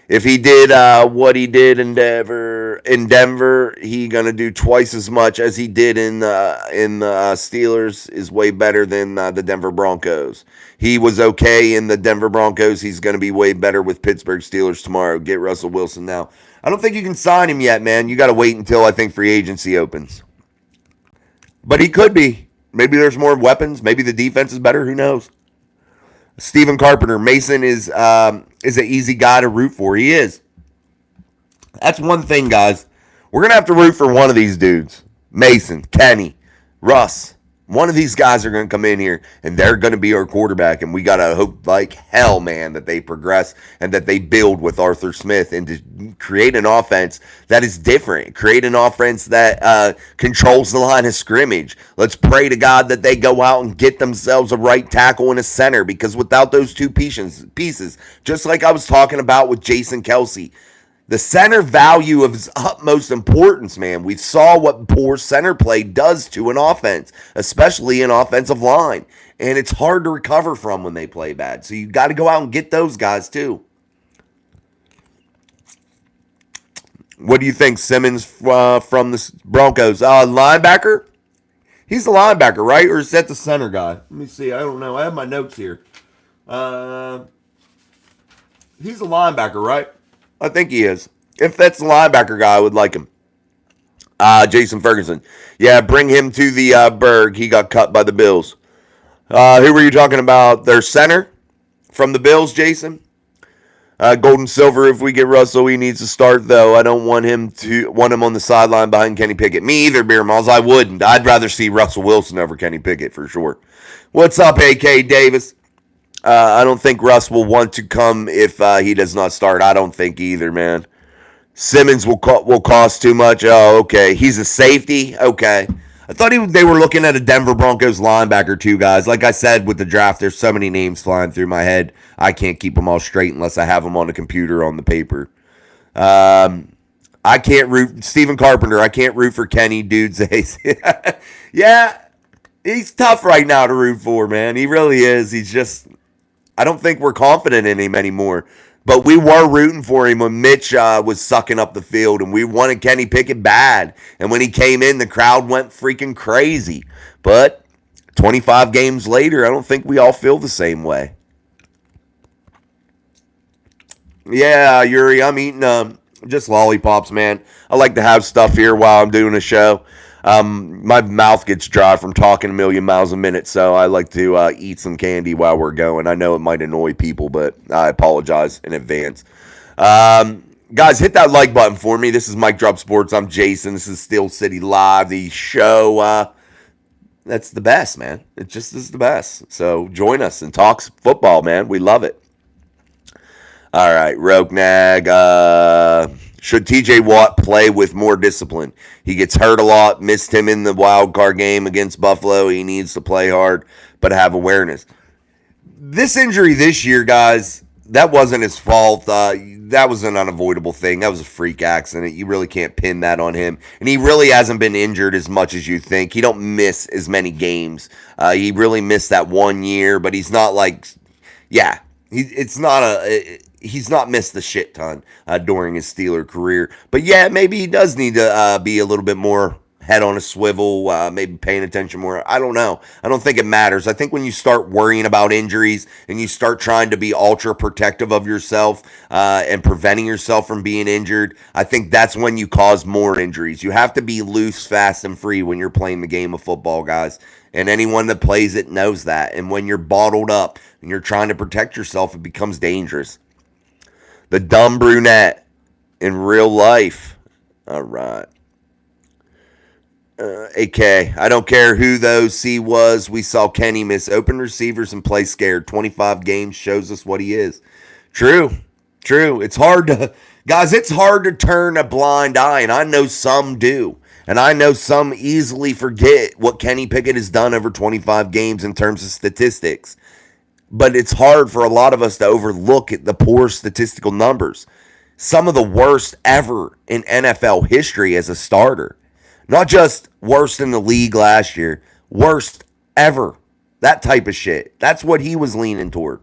If he did what he did in Denver, he gonna do twice as much as he did in the Steelers. Is way better than the Denver Broncos. He was okay in the Denver Broncos. He's gonna be way better with Pittsburgh Steelers tomorrow. Get Russell Wilson now. I don't think you can sign him yet, man. You got to wait until I think free agency opens. But he could be. Maybe there's more weapons. Maybe the defense is better. Who knows? Stephen Carpenter, Mason is an easy guy to root for. He is. That's one thing, guys. We're going to have to root for one of these dudes. Mason, Kenny, Russ. One of these guys are going to come in here and they're going to be our quarterback. And we got to hope like hell, man, that they progress and that they build with Arthur Smith and to create an offense that is different. Create an offense that controls the line of scrimmage. Let's pray to God that they go out and get themselves a right tackle and a center, because without those two pieces, just like I was talking about with Jason Kelsey, the center value of utmost importance, man. We saw what poor center play does to an offense, especially an offensive line. And it's hard to recover from when they play bad. So you got to go out and get those guys too. What do you think, Simmons from the Broncos? Linebacker? He's the linebacker, right? Or is that the center guy? Let me see. I don't know. I have my notes here. He's a linebacker, right? I think he is. If that's the linebacker guy, I would like him. Jason Ferguson. Yeah, bring him to the Berg. He got cut by the Bills. Who were you talking about? Their center from the Bills, Jason? Gold and silver. If we get Russell, he needs to start, though. I don't want him on the sideline behind Kenny Pickett. Me either, Beer Malls. I wouldn't. I'd rather see Russell Wilson over Kenny Pickett for sure. What's up, A.K. Davis? I don't think Russ will want to come if he does not start. I don't think either, man. Simmons will cost too much. Oh, okay. He's a safety. Okay. I thought they were looking at a Denver Broncos linebacker too, guys. Like I said with the draft, there's so many names flying through my head. I can't keep them all straight unless I have them on the computer on the paper. I can't root Stephen Carpenter. I can't root for Kenny, dudes. Yeah, he's tough right now to root for, man. He really is. He's just, I don't think we're confident in him anymore. But we were rooting for him when Mitch was sucking up the field, and we wanted Kenny Pickett bad. And when he came in, the crowd went freaking crazy. But 25 games later, I don't think we all feel the same way. Yeah, Yuri, I'm eating just lollipops, man. I like to have stuff here while I'm doing a show. My mouth gets dry from talking a million miles a minute, so I like to eat some candy while we're going. I know it might annoy people, but I apologize in advance. Guys, hit that like button for me. This is Mike Drop Sports. I'm Jason. This is Steel City Live, the show that's the best, man. It just is the best. So join us and talk football, man. We love it. All right, Rognag. Should TJ Watt play with more discipline? He gets hurt a lot, missed him in the wild card game against Buffalo. He needs to play hard, but have awareness. This injury this year, guys, that wasn't his fault. That was an unavoidable thing. That was a freak accident. You really can't pin that on him. And he really hasn't been injured as much as you think. He don't miss as many games. He really missed that 1 year, but he's not like, yeah, he's not missed a shit ton during his Steeler career. But yeah, maybe he does need to be a little bit more head on a swivel, maybe paying attention more. I don't know. I don't think it matters. I think when you start worrying about injuries and you start trying to be ultra protective of yourself and preventing yourself from being injured, I think that's when you cause more injuries. You have to be loose, fast, and free when you're playing the game of football, guys. And anyone that plays it knows that. And when you're bottled up and you're trying to protect yourself, it becomes dangerous. The dumb brunette in real life. All right. AK, I don't care who those C was. We saw Kenny miss open receivers and play scared. 25 games shows us what he is. True. It's hard to, guys, it's hard to turn a blind eye, and I know some do. And I know some easily forget what Kenny Pickett has done over 25 games in terms of statistics. But it's hard for a lot of us to overlook the poor statistical numbers. Some of the worst ever in NFL history as a starter. Not just worst in the league last year. Worst ever. That type of shit. That's what he was leaning toward.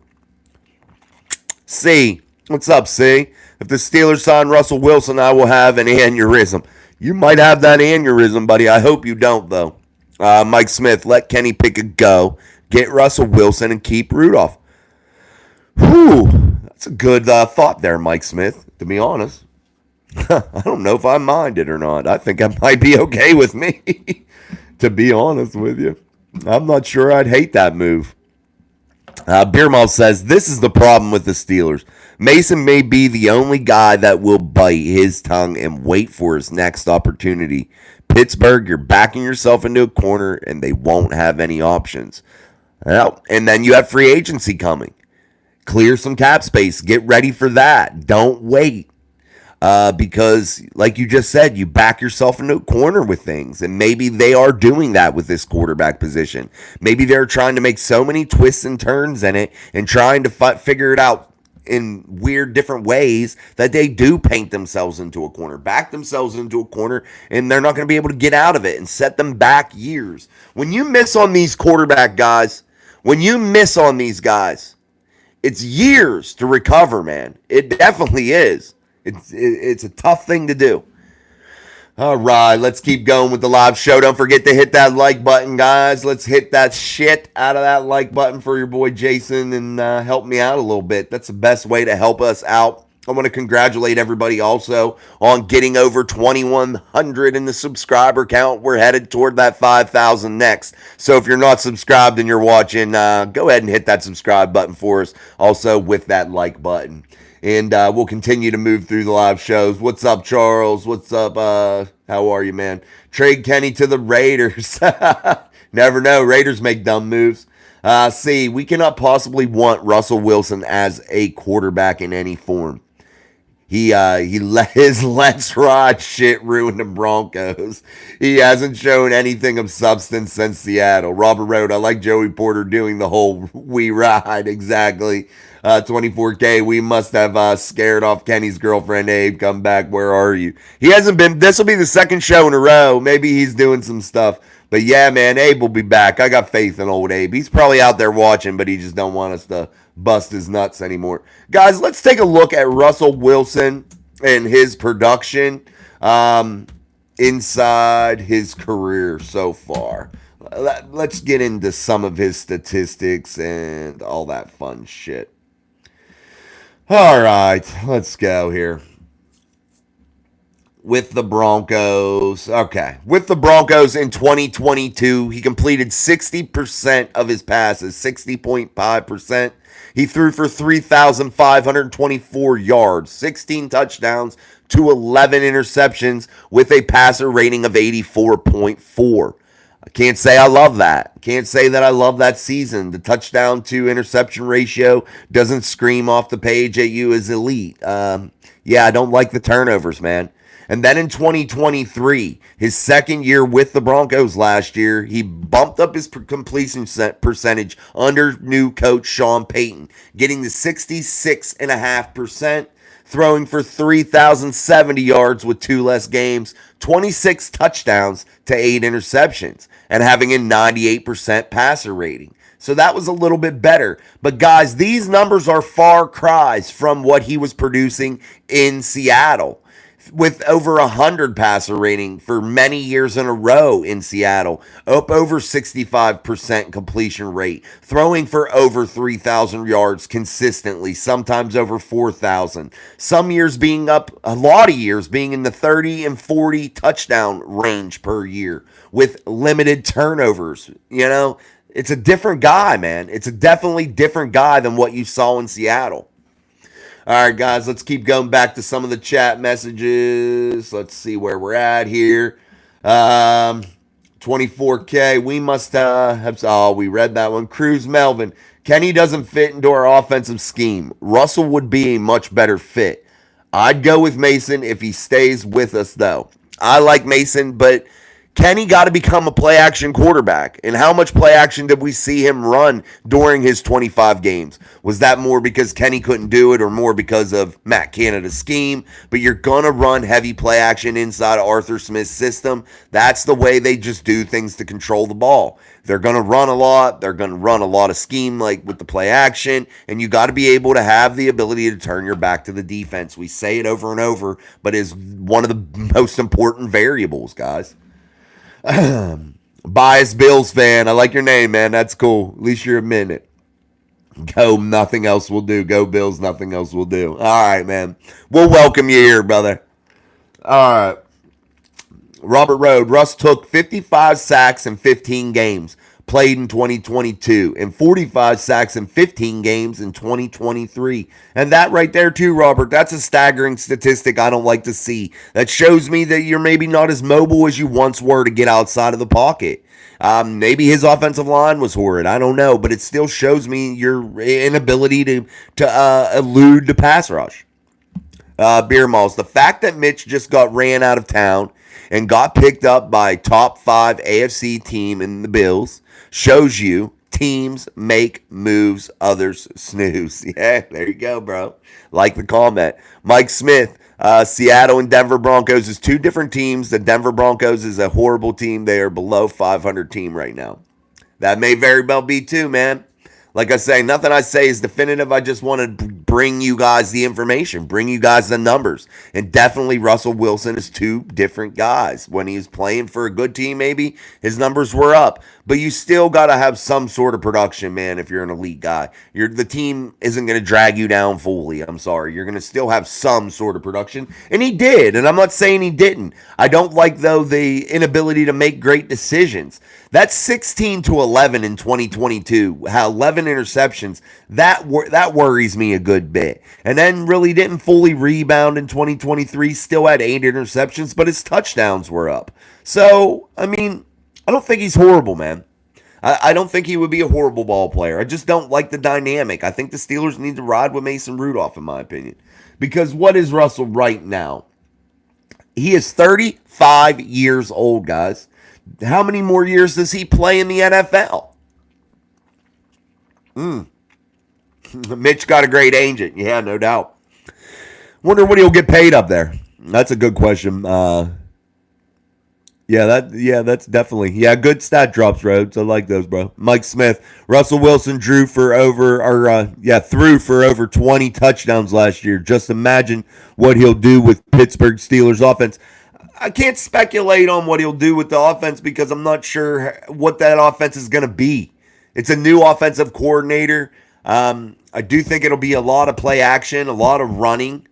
C. What's up, C? If the Steelers sign Russell Wilson, I will have an aneurysm. You might have that aneurysm, buddy. I hope you don't, though. Mike Smith, let Kenny Pickett go. Get Russell Wilson and keep Rudolph. Whew. That's a good thought there, Mike Smith, to be honest. I don't know if I mind it or not. I think it might be okay with me, to be honest with you. I'm not sure I'd hate that move. Beermal says, this is the problem with the Steelers. Mason may be the only guy that will bite his tongue and wait for his next opportunity. Pittsburgh, you're backing yourself into a corner, and they won't have any options. Well, and then you have free agency coming. Clear some cap space. Get ready for that. Don't wait. Because, like you just said, you back yourself into a corner with things. And maybe they are doing that with this quarterback position. Maybe they're trying to make so many twists and turns in it and trying to figure it out in weird different ways that they do paint themselves into a corner, back themselves into a corner, and they're not going to be able to get out of it and set them back years. When you miss on these quarterback guys, when you miss on these guys, it's years to recover, man. It definitely is. It's a tough thing to do. All right, let's keep going with the live show. Don't forget to hit that like button, guys. Let's hit that shit out of that like button for your boy Jason and help me out a little bit. That's the best way to help us out. I want to congratulate everybody also on getting over 2,100 in the subscriber count. We're headed toward that 5,000 next. So if you're not subscribed and you're watching, go ahead and hit that subscribe button for us. Also with that like button. And we'll continue to move through the live shows. What's up, Charles? What's up? How are you, man? Trade Kenny to the Raiders. Never know. Raiders make dumb moves. See, we cannot possibly want Russell Wilson as a quarterback in any form. He let his Let's Ride shit ruin the Broncos. He hasn't shown anything of substance since Seattle. Robert wrote, I like Joey Porter doing the whole we ride. Exactly. 24K, we must have scared off Kenny's girlfriend, Abe. Come back. Where are you? He hasn't been. This will be the second show in a row. Maybe he's doing some stuff. But yeah, man, Abe will be back. I got faith in old Abe. He's probably out there watching, but he just don't want us to bust his nuts anymore. Guys, let's take a look at Russell Wilson and his production inside his career so far. Let's get into some of his statistics and all that fun shit. All right, let's go here. With the Broncos. Okay. With the Broncos in 2022, he completed 60% of his passes, 60.5%. He threw for 3,524 yards, 16 touchdowns to 11 interceptions with a passer rating of 84.4. I can't say I love that. Can't say that I love that season. The touchdown to interception ratio doesn't scream off the page at you as elite. Yeah, I don't like the turnovers, man. And then in 2023, his second year with the Broncos last year, he bumped up his completion percentage under new coach Sean Payton, getting to 66.5%, throwing for 3,070 yards with 2 less games, 26 touchdowns to 8 interceptions, and having a 98% passer rating. So that was a little bit better. But guys, these numbers are far cries from what he was producing in Seattle, with over 100 passer rating for many years in a row in Seattle, up over 65% completion rate, throwing for over 3,000 yards consistently, sometimes over 4,000. Some years being up, a lot of years being in the 30 and 40 touchdown range per year with limited turnovers. You know, it's a different guy, man. It's a definitely different guy than what you saw in Seattle. All right, guys, let's keep going back to some of the chat messages. Let's see where we're at here. 24K, we must have... Oh, we read that one. Cruz Melvin, Kenny doesn't fit into our offensive scheme. Russell would be a much better fit. I'd go with Mason if he stays with us, though. I like Mason, but Kenny got to become a play-action quarterback. And how much play-action did we see him run during his 25 games? Was that more because Kenny couldn't do it or more because of Matt Canada's scheme? But you're going to run heavy play-action inside of Arthur Smith's system. That's the way they just do things to control the ball. They're going to run a lot. They're going to run a lot of scheme like with the play-action. And you got to be able to have the ability to turn your back to the defense. We say it over and over, but is one of the most important variables, guys. Biased Bills fan. I like your name, man. That's cool. At least you're admitting it. Go, nothing else will do. Go Bills, nothing else will do. All right, man. We'll welcome you here, brother. All right. Robert Road. Russ took 55 sacks in 15 games, played in 2022 and 45 sacks in 15 games in 2023. And that right there too, Robert, that's a staggering statistic I don't like to see. That shows me that you're maybe not as mobile as you once were to get outside of the pocket. Maybe his offensive line was horrid. I don't know, but it still shows me your inability to elude the pass rush. Beer Malls, the fact that Mitch just got ran out of town and got picked up by a top 5 AFC team in the Bills shows you teams make moves, others snooze. Yeah, there you go, bro. Like the comment. Mike Smith, Seattle and Denver Broncos is 2 different teams. The Denver Broncos is a horrible team. They are below 500 team right now. That may very well be too, man. Like I say, nothing I say is definitive. I just want to bring you guys the information, bring you guys the numbers. And definitely Russell Wilson is 2 different guys. When he was playing for a good team, maybe his numbers were up. But you still got to have some sort of production, man, if you're an elite guy. The team isn't going to drag you down fully. I'm sorry. You're going to still have some sort of production. And he did. And I'm not saying he didn't. I don't like, though, the inability to make great decisions. That's 16-11 in 2022. How 11 interceptions. That worries me a good bit. And then really didn't fully rebound in 2023. Still had 8 interceptions, but his touchdowns were up. So, I mean, I don't think he's horrible, man. I don't think he would be a horrible ball player. I just don't like the dynamic. I think the Steelers need to ride with Mason Rudolph, in my opinion. Because what is Russell right now? He is 35 years old, guys. How many more years does he play in the NFL? Mitch got a great agent. Yeah, no doubt. Wonder what he'll get paid up there. That's a good question. That's definitely. Yeah, good stat drops, Rhodes. I like those, bro. Mike Smith. Russell Wilson threw for over 20 touchdowns last year. Just imagine what he'll do with Pittsburgh Steelers offense. I can't speculate on what he'll do with the offense because I'm not sure what that offense is going to be. It's a new offensive coordinator. I do think it'll be a lot of play action, a lot of running.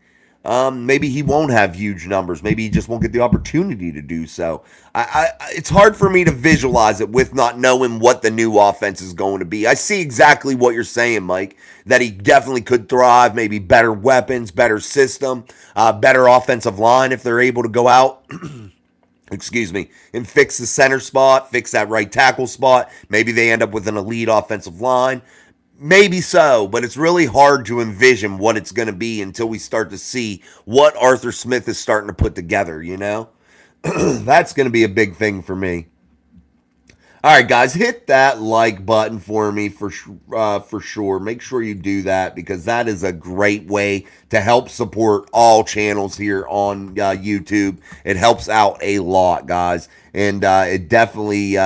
Maybe he won't have huge numbers. Maybe he just won't get the opportunity to do so. It's hard for me to visualize it with not knowing what the new offense is going to be. I see exactly what you're saying, Mike, that he definitely could thrive, maybe better weapons, better system, better offensive line if they're able to go out, and fix the center spot, fix that right tackle spot. Maybe they end up with an elite offensive line. Maybe so, but it's really hard to envision what it's going to be until we start to see what Arthur Smith is starting to put together, you know? That's going to be a big thing for me. All right, guys, hit that like button for me for sure. Make sure you do that because that is a great way to help support all channels here on YouTube. It helps out a lot, guys, and it definitely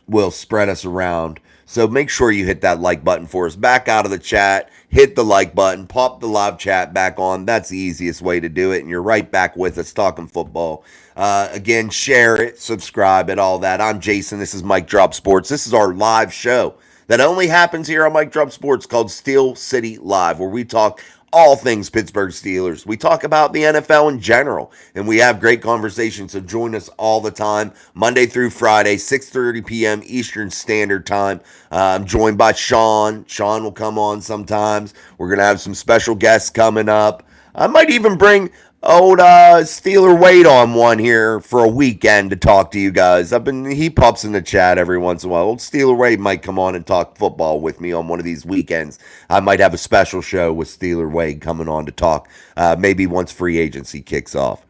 will spread us around. So make sure you hit that like button for us. Back out of the chat, hit the like button, pop the live chat back on. That's the easiest way to do it. And you're right back with us talking football. Again, share it, subscribe, and all that. I'm Jason. This is Mike Drop Sports. This is our live show that only happens here on Mike Drop Sports called Steel City Live, where we talk all things Pittsburgh Steelers. We talk about the NFL in general, and we have great conversations, so join us all the time, Monday through Friday, 6:30 p.m. Eastern Standard Time. I'm joined by Sean. Sean will come on sometimes. We're going to have some special guests coming up. I might even bring old Steeler Wade on one here for a weekend to talk to you guys. He pops in the chat every once in a while. Old Steeler Wade might come on and talk football with me on one of these weekends. I might have a special show with Steeler Wade coming on to talk maybe once free agency kicks off.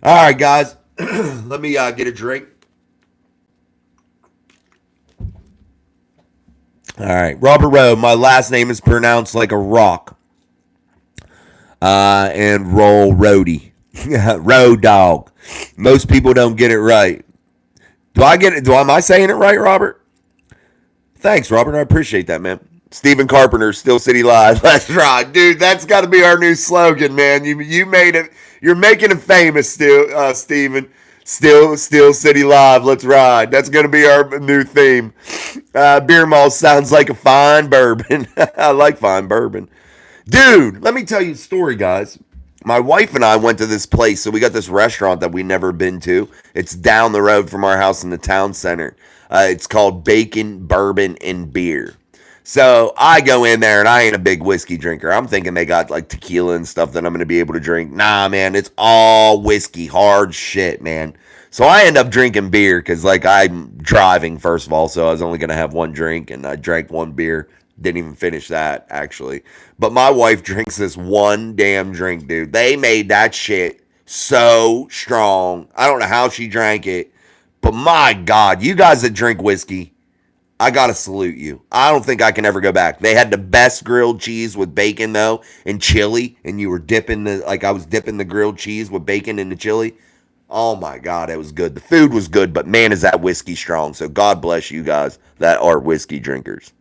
All right, guys. Let me get a drink. All right. Robert Rowe. My last name is pronounced like a rock. And roll roadie. Road dog. Most people don't get it right. Am I saying it right, Robert? Thanks, Robert. I appreciate that, man. Stephen Carpenter, Steel City Live. That's right. Dude, that's got to be our new slogan, man. You made it. You're making it famous, Stephen. Steel City Live. Let's ride. That's going to be our new theme. Beer Mall sounds like a fine bourbon. I like fine bourbon. Dude, let me tell you a story, guys. My wife and I went to this place. So we got this restaurant that we never been to. It's down the road from our house in the town center. It's called Bacon, Bourbon, and Beer. So I go in there and I ain't a big whiskey drinker. I'm thinking they got like tequila and stuff that I'm going to be able to drink. Nah, man, it's all whiskey, hard shit, man. So I end up drinking beer because like I'm driving first of all, so I was only going to have one drink and I drank one beer. Didn't even finish that actually. But my wife drinks this one damn drink, dude. They made that shit so strong. I don't know how she drank it, but my God, you guys that drink whiskey, I gotta salute you. I don't think I can ever go back. They had the best grilled cheese with bacon though, and chili, and you were dipping the like I was dipping the grilled cheese with bacon in the chili. Oh my God, it was good. The food was good, but man, is that whiskey strong. So God bless you guys that are whiskey drinkers.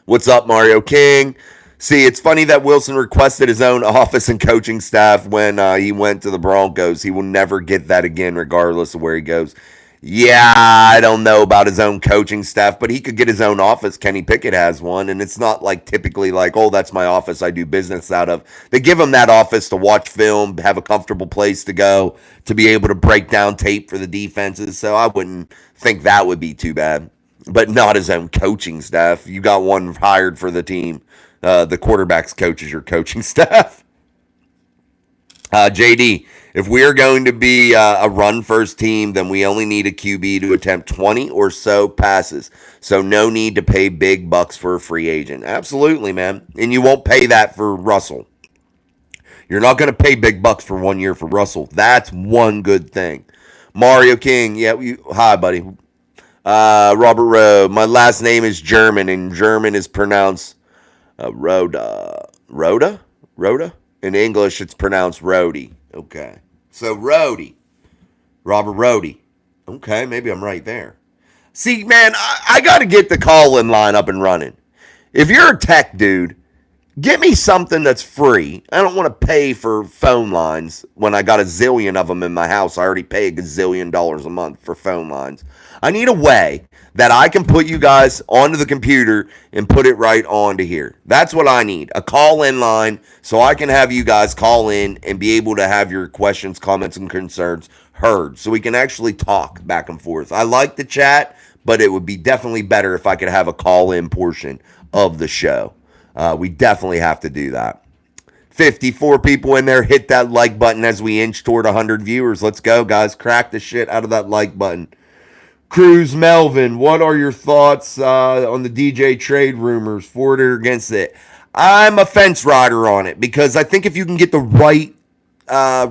What's up, Mario King? See, it's funny that Wilson requested his own office and coaching staff when he went to the Broncos. He will never get that again, regardless of where he goes. Yeah, I don't know about his own coaching staff, but he could get his own office. Kenny Pickett has one, and it's not like typically like, oh, that's my office I do business out of. They give him that office to watch film, have a comfortable place to go, to be able to break down tape for the defenses. So I wouldn't think that would be too bad. But not his own coaching staff. You got one hired for the team. The quarterback's coach is your coaching staff. JD, if we are going to be a run first team, then we only need a QB to attempt 20 or so passes. So no need to pay big bucks for a free agent. Absolutely, man. And you won't pay that for Russell. You're not going to pay big bucks for 1 year for Russell. That's one good thing. Mario King, yeah, hi, buddy. Robert Rowe, my last name is German, and German is pronounced Rhoda. Rhoda? Rhoda? In English, it's pronounced Rhodey. Okay. So, Rhodey. Robert Rhodey. Okay, maybe I'm right there. See, man, I got to get the call-in line up and running. If you're a tech dude, get me something that's free. I don't want to pay for phone lines when I got a zillion of them in my house. I already pay a gazillion dollars a month for phone lines. I need a way that I can put you guys onto the computer and put it right onto here. That's what I need. A call-in line so I can have you guys call in and be able to have your questions, comments, and concerns heard so we can actually talk back and forth. I like the chat, but it would be definitely better if I could have a call-in portion of the show. We definitely have to do that. 54 people in there. Hit that like button as we inch toward 100 viewers. Let's go, guys. Crack the shit out of that like button. Cruz Melvin, what are your thoughts on the DJ trade rumors, for it or against it? I'm a fence rider on it because I think if you can get the right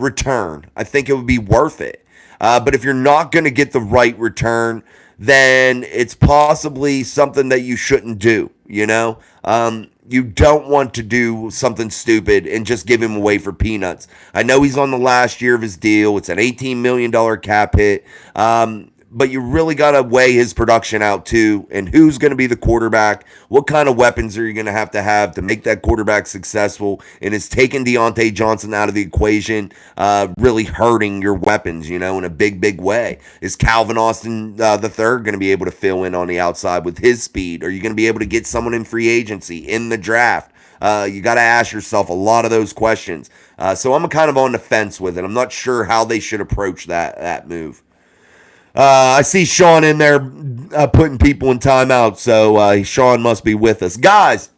return, I think it would be worth it. But if you're not going to get the right return, then it's possibly something that you shouldn't do, you know? You don't want to do something stupid and just give him away for peanuts. I know he's on the last year of his deal. It's an $18 million cap hit. But you really got to weigh his production out too, and who's going to be the quarterback. What kind of weapons are you going to have to make that quarterback successful? And is taking Deontay Johnson out of the equation really hurting your weapons, you know, in a big way? Is Calvin Austin the third going to be able to fill in on the outside with his speed? Are you going to be able to get someone in free agency, in the draft? You got to ask yourself a lot of those questions. So I'm kind of on the fence with it. I'm not sure how they should approach that move. I see Sean in there putting people in timeout, so Sean must be with us. Guys,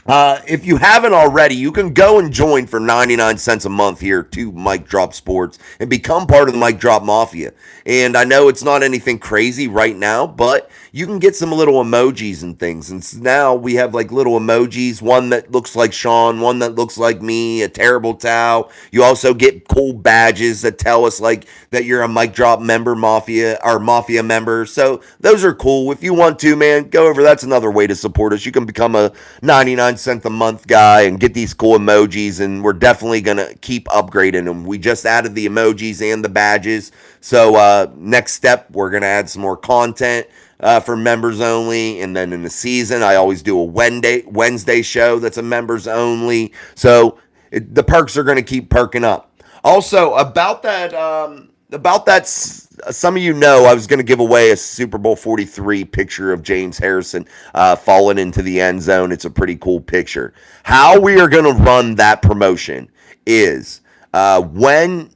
if you haven't already, you can go and join for 99 cents a month here to Mic Drop Sports and become part of the Mic Drop Mafia. And I know it's not anything crazy right now, but you can get some little emojis and things. And now we have like little emojis, one that looks like Sean, one that looks like me, a terrible towel. You also get cool badges that tell us like that you're a Mic Drop member, Mafia, or Mafia member. So those are cool. If you want to, man, go over. That's another way to support us. You can become a 99 cent a month guy and get these cool emojis, and we're definitely going to keep upgrading them. We just added the emojis and the badges. So next step, we're going to add some more content for members only. And then in the season, I always do a Wednesday show that's a members only. So the perks are going to keep perking up. Also, about that, some of you know I was going to give away a Super Bowl 43 picture of James Harrison falling into the end zone. It's a pretty cool picture. How we are going to run that promotion is when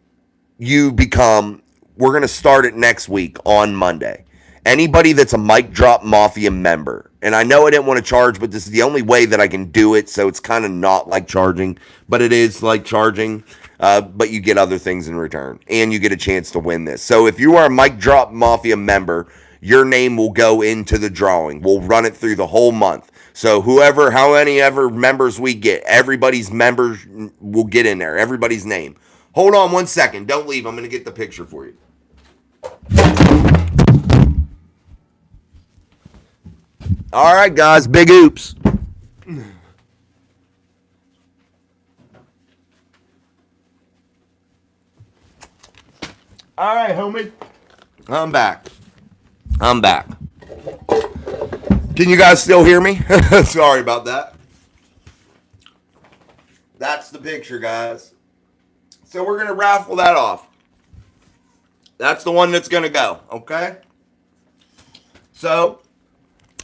you become, we're going to start it next week on Monday. Anybody that's a Mic Drop Mafia member, and I know I didn't want to charge, but this is the only way that I can do it, so it's kind of not like charging, but it is like charging. But you get other things in return, and you get a chance to win this. So if you are a Mic Drop Mafia member, your name will go into the drawing. We'll run it through the whole month. So how many ever members we get, everybody's members will get in there. Everybody's name. Hold on 1 second. Don't leave. I'm going to get the picture for you. All right, guys. Big oops. All right, homie. I'm back. Can you guys still hear me? Sorry about that. That's the picture, guys. So we're going to raffle that off. That's the one that's going to go, okay? So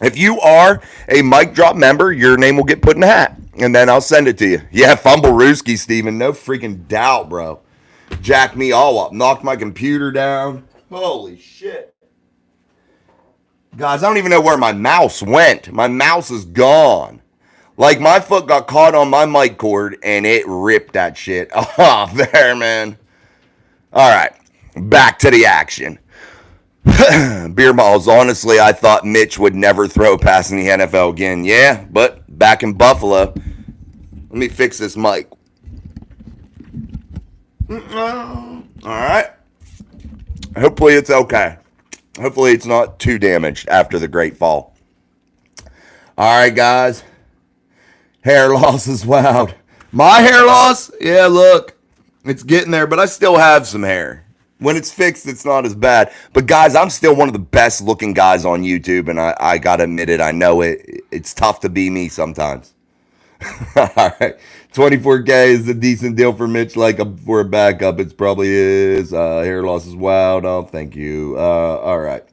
if you are a Mic Drop member, your name will get put in a hat, and then I'll send it to you. Yeah, Fumble Rooski, Steven. No freaking doubt, bro. Jacked me all up. Knocked my computer down. Holy shit. Guys, I don't even know where my mouse went. My mouse is gone. Like, my foot got caught on my mic cord, and it ripped that shit off there, man. All right. Back to the action. Beer Malls, honestly, I thought Mitch would never throw past in the NFL again. Yeah, but back in Buffalo. Let me fix this mic. All right. Hopefully it's okay. Hopefully it's not too damaged after the great fall. All right, guys. Hair loss is wild. My hair loss? Yeah, look. It's getting there, but I still have some hair. When it's fixed, it's not as bad. But, guys, I'm still one of the best looking guys on YouTube, and I got to admit it. I know it. It's tough to be me sometimes. All right. 24K is a decent deal for Mitch. Like for a backup, it probably is. Hair loss is wild. Oh, thank you. All right.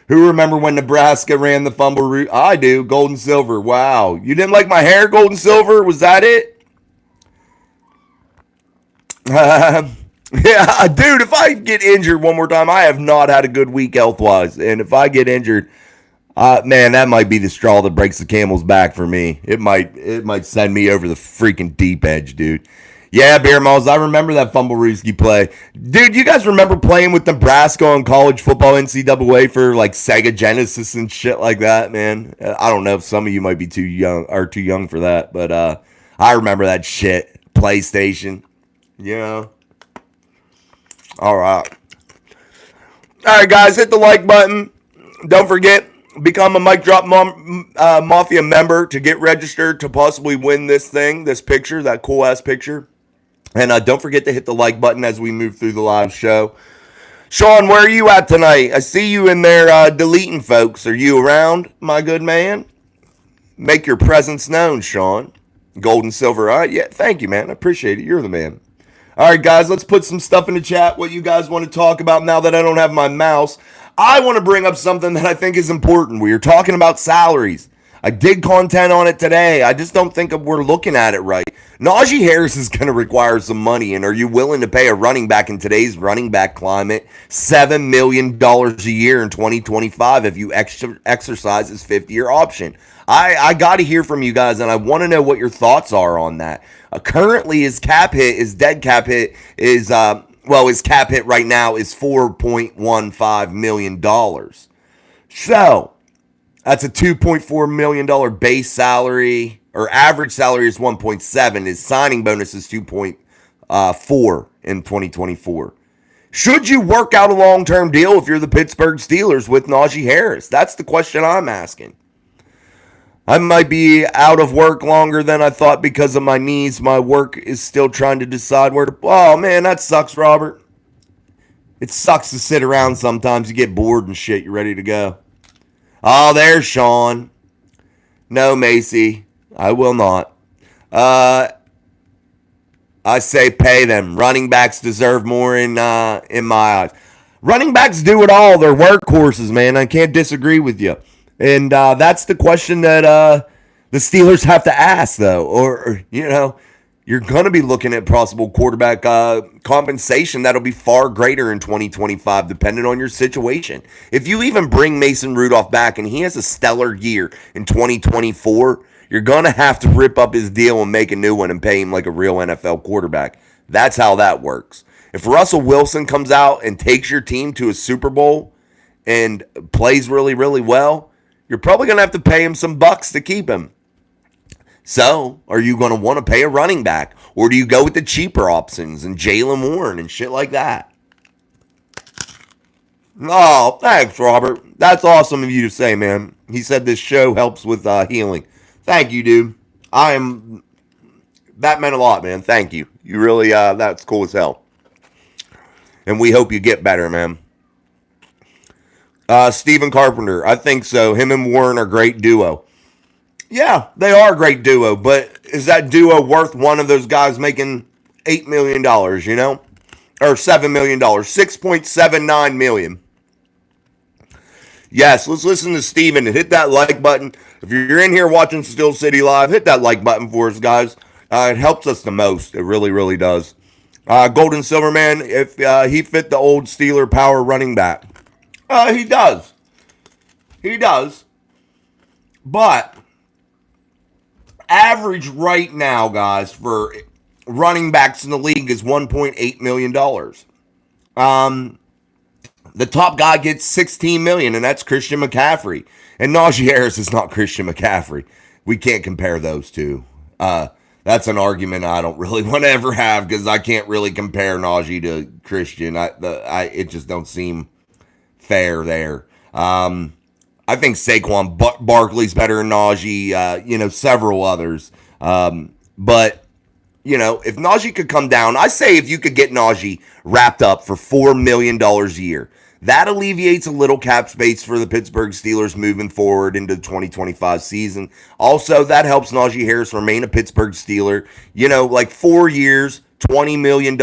Who remember when Nebraska ran the fumble route? I do. Gold and silver. Wow. You didn't like my hair, gold and silver? Was that it? Yeah, dude, if I get injured one more time, I have not had a good week health-wise. And if I get injured, man, that might be the straw that breaks the camel's back for me. It might send me over the freaking deep edge, dude. Yeah, Beer Malls, I remember that Fumblerooski play. Dude, you guys remember playing with Nebraska on college football NCAA for like Sega Genesis and shit like that, man? I don't know if some of you might be too young for that, but I remember that shit. PlayStation. Yeah. All right. All right, guys, hit the like button. Don't forget, become a Mic Drop Mafia member to get registered to possibly win this thing, this picture, that cool-ass picture. And don't forget to hit the like button as we move through the live show. Sean, where are you at tonight? I see you in there deleting folks. Are you around, my good man? Make your presence known, Sean. Gold and silver. All right, yeah, thank you, man. I appreciate it. You're the man. All right, guys, let's put some stuff in the chat, what you guys want to talk about now that I don't have my mouse. I want to bring up something that I think is important. We are talking about salaries. I did content on it today. I just don't think we're looking at it right. Najee Harris is going to require some money, and are you willing to pay a running back in today's running back climate $7 million a year in 2025 if you exercise his 5th-year option? I got to hear from you guys, and I want to know what your thoughts are on that. Currently, his dead cap hit is, his cap hit right now is $4.15 million. So, that's a $2.4 million base salary, or average salary is 1.7. His signing bonus is 2.4 in 2024. Should you work out a long-term deal if you're the Pittsburgh Steelers with Najee Harris? That's the question I'm asking. I might be out of work longer than I thought because of my knees. My work is still trying to decide where to... Oh, man, that sucks, Robert. It sucks to sit around sometimes. You get bored and shit. You're ready to go. Oh, there's Sean. No, Macy. I will not. I say pay them. Running backs deserve more in my eyes. Running backs do it all. They're workhorses, man. I can't disagree with you. And that's the question that the Steelers have to ask, though. Or, you're going to be looking at possible quarterback compensation that'll be far greater in 2025, depending on your situation. If you even bring Mason Rudolph back and he has a stellar year in 2024, you're going to have to rip up his deal and make a new one and pay him like a real NFL quarterback. That's how that works. If Russell Wilson comes out and takes your team to a Super Bowl and plays really, really well, you're probably going to have to pay him some bucks to keep him. So, are you going to want to pay a running back? Or do you go with the cheaper options and Jaylen Warren and shit like that? Oh, thanks, Robert. That's awesome of you to say, man. He said this show helps with healing. Thank you, dude. That meant a lot, man. Thank you. You really, that's cool as hell. And we hope you get better, man. Stephen Carpenter, I think so. Him and Warren are a great duo. Yeah, they are a great duo, but is that duo worth one of those guys making $8 million, you know? Or $7 million, $6.79 million. Yes, let's listen to Steven and hit that like button. If you're in here watching Steel City Live, hit that like button for us, guys. It helps us the most. It really, really does. Golden Silverman, if he fit the old Steeler power running back. He does. He does. But average right now, guys, for running backs in the league is $1.8 million. The top guy gets $16 million, and that's Christian McCaffrey. And Najee Harris is not Christian McCaffrey. We can't compare those two. That's an argument I don't really want to ever have because I can't really compare Najee to Christian. It just don't seem fair there. I think Saquon Barkley's better than Najee, several others. But, if Najee could come down, I say if you could get Najee wrapped up for $4 million a year, that alleviates a little cap space for the Pittsburgh Steelers moving forward into the 2025 season. Also, that helps Najee Harris remain a Pittsburgh Steeler. Like 4 years, $20 million,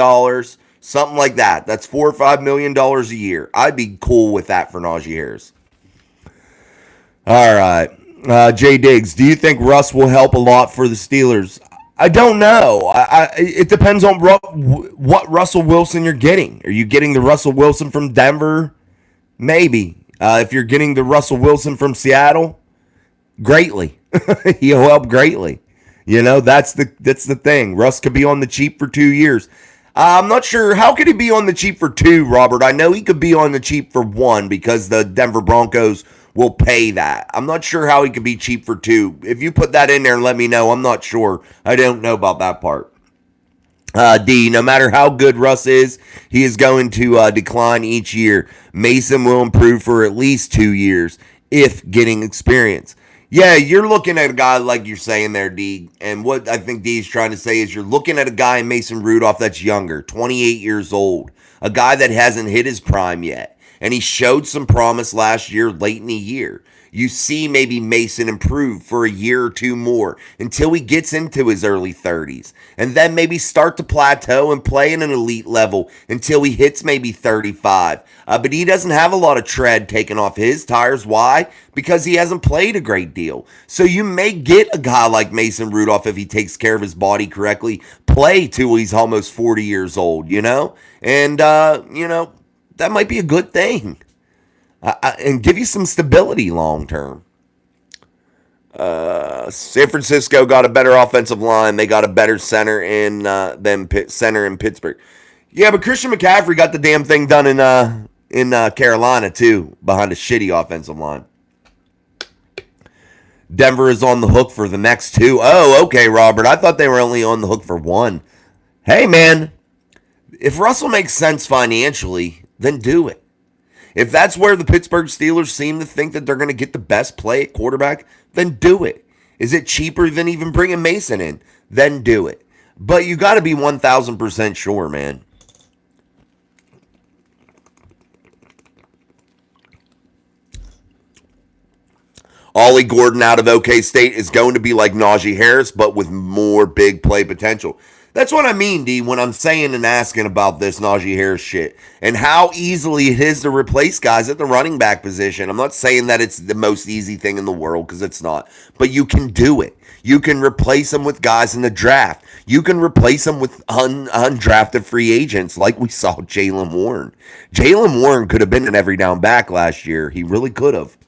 something like that. That's $4 or $5 million a year. I'd be cool with that for Najee Harris. All right. Jay Diggs, do you think Russ will help a lot for the Steelers? I don't know. It depends on what Russell Wilson you're getting. Are you getting the Russell Wilson from Denver? Maybe. If you're getting the Russell Wilson from Seattle, greatly. He'll help greatly. That's the thing. Russ could be on the cheap for 2 years. I'm not sure. How could he be on the cheap for 2, Robert? I know he could be on the cheap for 1 because the Denver Broncos will pay that. I'm not sure how he could be cheap for 2. If you put that in there and let me know, I'm not sure. I don't know about that part. D, no matter how good Russ is, he is going to decline each year. Mason will improve for at least 2 years if getting experience. Yeah, you're looking at a guy like you're saying there, D. And what I think D is trying to say is you're looking at a guy, Mason Rudolph, that's younger, 28 years old. A guy that hasn't hit his prime yet. And he showed some promise last year, late in the year. You see maybe Mason improve for a year or 2 more until he gets into his early 30s. And then maybe start to plateau and play in an elite level until he hits maybe 35. But he doesn't have a lot of tread taken off his tires. Why? Because he hasn't played a great deal. So you may get a guy like Mason Rudolph, if he takes care of his body correctly, play till he's almost 40 years old, And, that might be a good thing and give you some stability long term. San Francisco got a better offensive line. They got a better center in Pittsburgh. Yeah, but Christian McCaffrey got the damn thing done in Carolina too, behind a shitty offensive line. Denver is on the hook for the next 2. Oh, okay, Robert. I thought they were only on the hook for 1. Hey, man, if Russell makes sense financially, then do it. If that's where the Pittsburgh Steelers seem to think that they're going to get the best play at quarterback, then do it. Is it cheaper than even bringing Mason in? Then do it. But you got to be 1,000% sure, man. Ollie Gordon out of OK State is going to be like Najee Harris, but with more big play potential. That's what I mean, D, when I'm saying and asking about this Najee Harris shit and how easily it is to replace guys at the running back position. I'm not saying that it's the most easy thing in the world because it's not, but you can do it. You can replace them with guys in the draft. You can replace them with undrafted free agents like we saw Jaylen Warren. Jaylen Warren could have been an every down back last year. He really could have.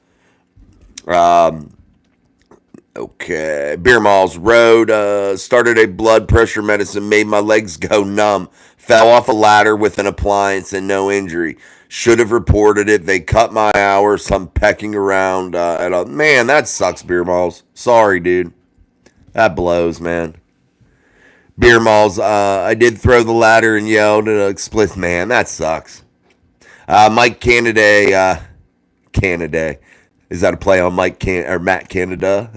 Okay. Beer Malls Road started a blood pressure medicine, made my legs go numb. Fell off a ladder with an appliance and no injury. Should have reported it. They cut my hours. I'm pecking around. Man, that sucks, Beer Malls. Sorry, dude. That blows, man. Beer Malls, I did throw the ladder and yelled at a split. Man, that sucks. Mike Canada. Canada. Is that a play on Matt Canada?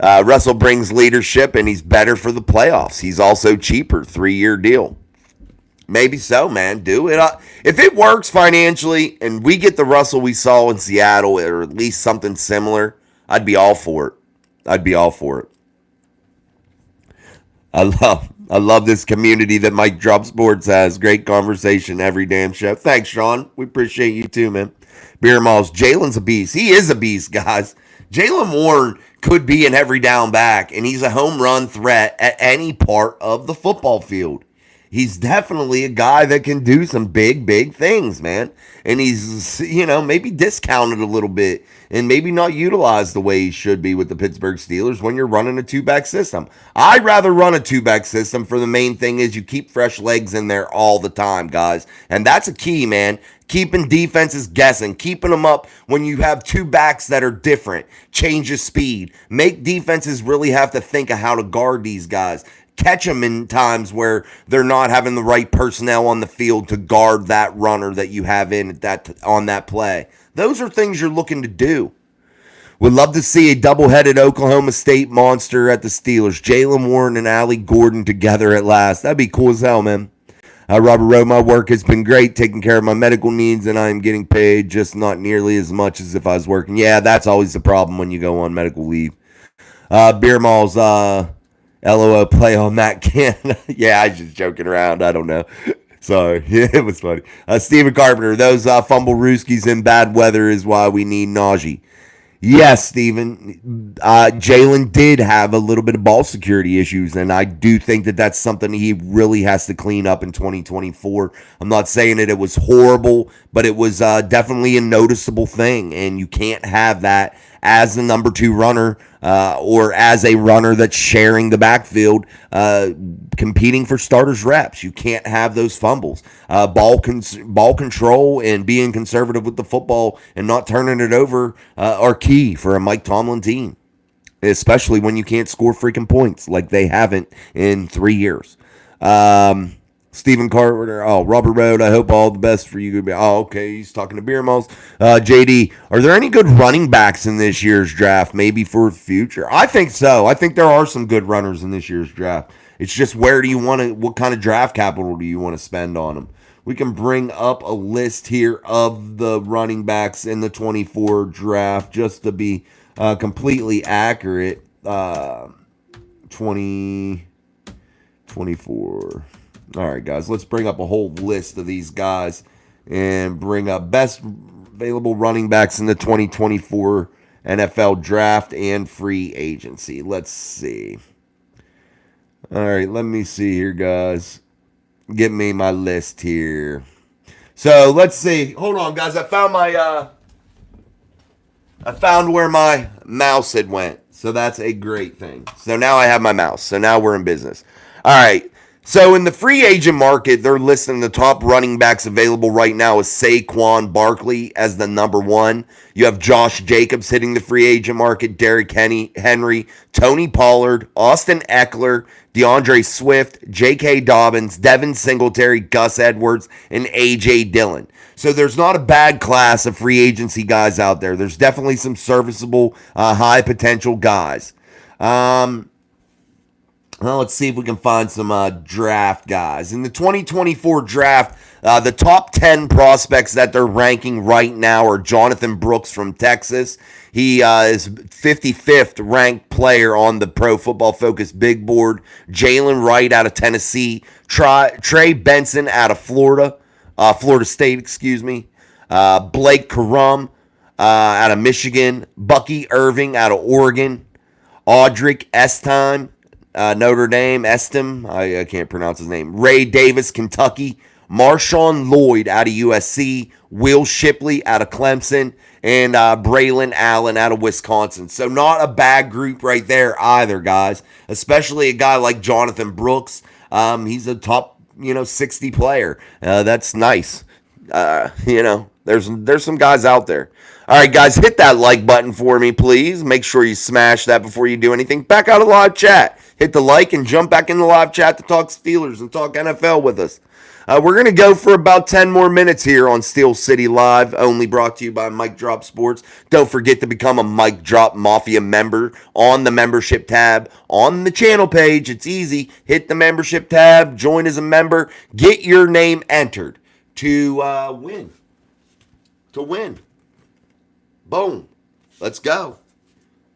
Russell brings leadership, and he's better for the playoffs. He's also cheaper, 3-year deal. Maybe so, man. Do it. If it works financially, and we get the Russell we saw in Seattle, or at least something similar, I'd be all for it. I love this community that Mike Drop Sports has. Great conversation every damn show. Thanks, Sean. We appreciate you too, man. Beer Malls, Jalen's a beast. He is a beast, guys. Jaylen Warren could be an every down back, and he's a home run threat at any part of the football field. He's definitely a guy that can do some big, big things, man. And he's, maybe discounted a little bit and maybe not utilized the way he should be with the Pittsburgh Steelers when you're running a two-back system. I'd rather run a two-back system, for the main thing is you keep fresh legs in there all the time, guys. And that's a key, man. Keeping defenses guessing, keeping them up when you have two backs that are different, changes speed, make defenses really have to think of how to guard these guys. Catch them in times where they're not having the right personnel on the field to guard that runner that you have on that play. Those are things you're looking to do. Would love to see a double-headed Oklahoma State monster at the Steelers. Jaylen Warren and Ali Gordon together at last. That'd be cool as hell, man. Robert Rowe, my work has been great, taking care of my medical needs, and I am getting paid, just not nearly as much as if I was working. Yeah, that's always the problem when you go on medical leave. Beer Malls, LOL play on Matt Canada. Yeah, I was just joking around. I don't know. Sorry. Yeah, it was funny. Stephen Carpenter, those fumble rooskies in bad weather is why we need Najee. Yes, Stephen. Jalen did have a little bit of ball security issues, and I do think that that's something he really has to clean up in 2024. I'm not saying that it was horrible, but it was definitely a noticeable thing, and you can't have that as the number 2 runner or as a runner that's sharing the backfield, competing for starters reps. You can't have those fumbles. Ball control and being conservative with the football and not turning it over are key for a Mike Tomlin team, especially when you can't score freaking points like they haven't in 3 years. Stephen Carter, Robert Road, I hope all the best for you. Okay, he's talking to Beer Malls. JD, are there any good running backs in this year's draft, maybe for the future? I think so. I think there are some good runners in this year's draft. It's just what kind of draft capital do you want to spend on them? We can bring up a list here of the running backs in the 24 draft just to be completely accurate. 2024. All right, guys, let's bring up a whole list of these guys and bring up best available running backs in the 2024 NFL draft and free agency. Let's see. All right, let me see here, guys. Give me my list here. So let's see. Hold on, guys. I found where my mouse had went. So that's a great thing. So now I have my mouse. So now we're in business. All right. So in the free agent market, they're listing the top running backs available right now as Saquon Barkley as the number 1. You have Josh Jacobs hitting the free agent market, Derrick Henry, Tony Pollard, Austin Eckler, DeAndre Swift, J.K. Dobbins, Devin Singletary, Gus Edwards, and A.J. Dillon. So there's not a bad class of free agency guys out there. There's definitely some serviceable, high potential guys. Well, let's see if we can find some draft guys. In the 2024 draft, the top 10 prospects that they're ranking right now are Jonathan Brooks from Texas. He is 55th ranked player on the Pro Football Focus big board. Jalen Wright out of Tennessee. Trey Benson out of Florida State, excuse me. Blake Corum out of Michigan. Bucky Irving out of Oregon. Audric Estime, Notre Dame, Estim, I can't pronounce his name. Ray Davis, Kentucky. Marshawn Lloyd out of USC. Will Shipley out of Clemson. And Braylon Allen out of Wisconsin. So not a bad group right there either, guys. Especially a guy like Jonathan Brooks. He's a top, 60 player. That's nice. There's some guys out there. All right, guys, hit that like button for me, please. Make sure you smash that before you do anything. Back out of live chat. Hit the like and jump back in the live chat to talk Steelers and talk NFL with us. We're going to go for about 10 more minutes here on Steel City Live, only brought to you by Mike Drop Sports. Don't forget to become a Mike Drop Mafia member on the membership tab on the channel page. It's easy. Hit the membership tab, join as a member, get your name entered to win. To win. Boom. Let's go.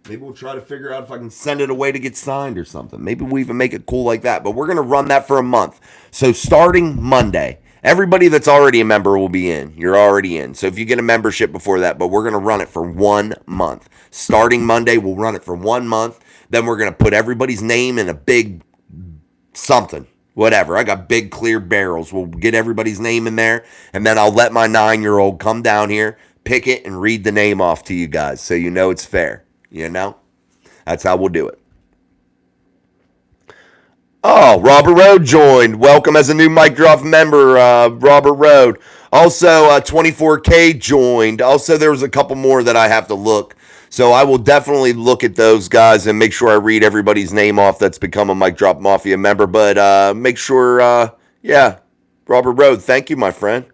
Maybe we'll try to figure out if I can send it away to get signed or something. Maybe we'll even make it cool like that. But we're going to run that for a month. So starting Monday, everybody that's already a member will be in. You're already in. So if you get a membership before that, but we're going to run it for 1 month. Starting Monday, we'll run it for 1 month. Then we're going to put everybody's name in a big something. Whatever. I got big clear barrels. We'll get everybody's name in there. And then I'll let my 9-year-old come down here, pick it, and read the name off to you guys so you know it's fair. That's how we'll do it. Oh, Robert Road joined. Welcome as a new Mike Drop member, Robert Road. Also, 24K joined. Also, there was a couple more that I have to look. So I will definitely look at those guys and make sure I read everybody's name off that's become a Mike Drop Mafia member. But make sure, Robert Road, thank you, my friend.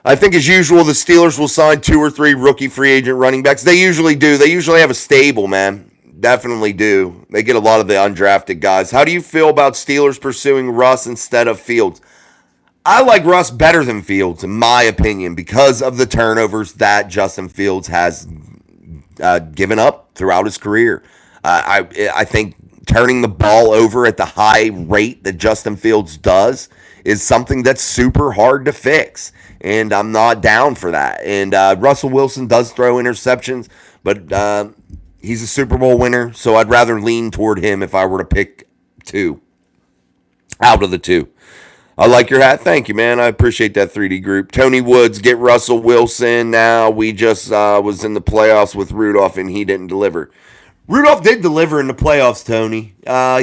I think, as usual, the Steelers will sign 2 or 3 rookie free agent running backs. They usually do. They usually have a stable, man. Definitely do. They get a lot of the undrafted guys. How do you feel about Steelers pursuing Russ instead of Fields? I like Russ better than Fields, in my opinion, because of the turnovers that Justin Fields has given up throughout his career. I think turning the ball over at the high rate that Justin Fields does is something that's super hard to fix. And I'm not down for that. And Russell Wilson does throw interceptions, but he's a Super Bowl winner, so I'd rather lean toward him if I were to pick 2 out of the 2. I like your hat. Thank you, man. I appreciate that 3D group. Tony Woods, get Russell Wilson now. We just was in the playoffs with Rudolph, and he didn't deliver. Rudolph did deliver in the playoffs, Tony.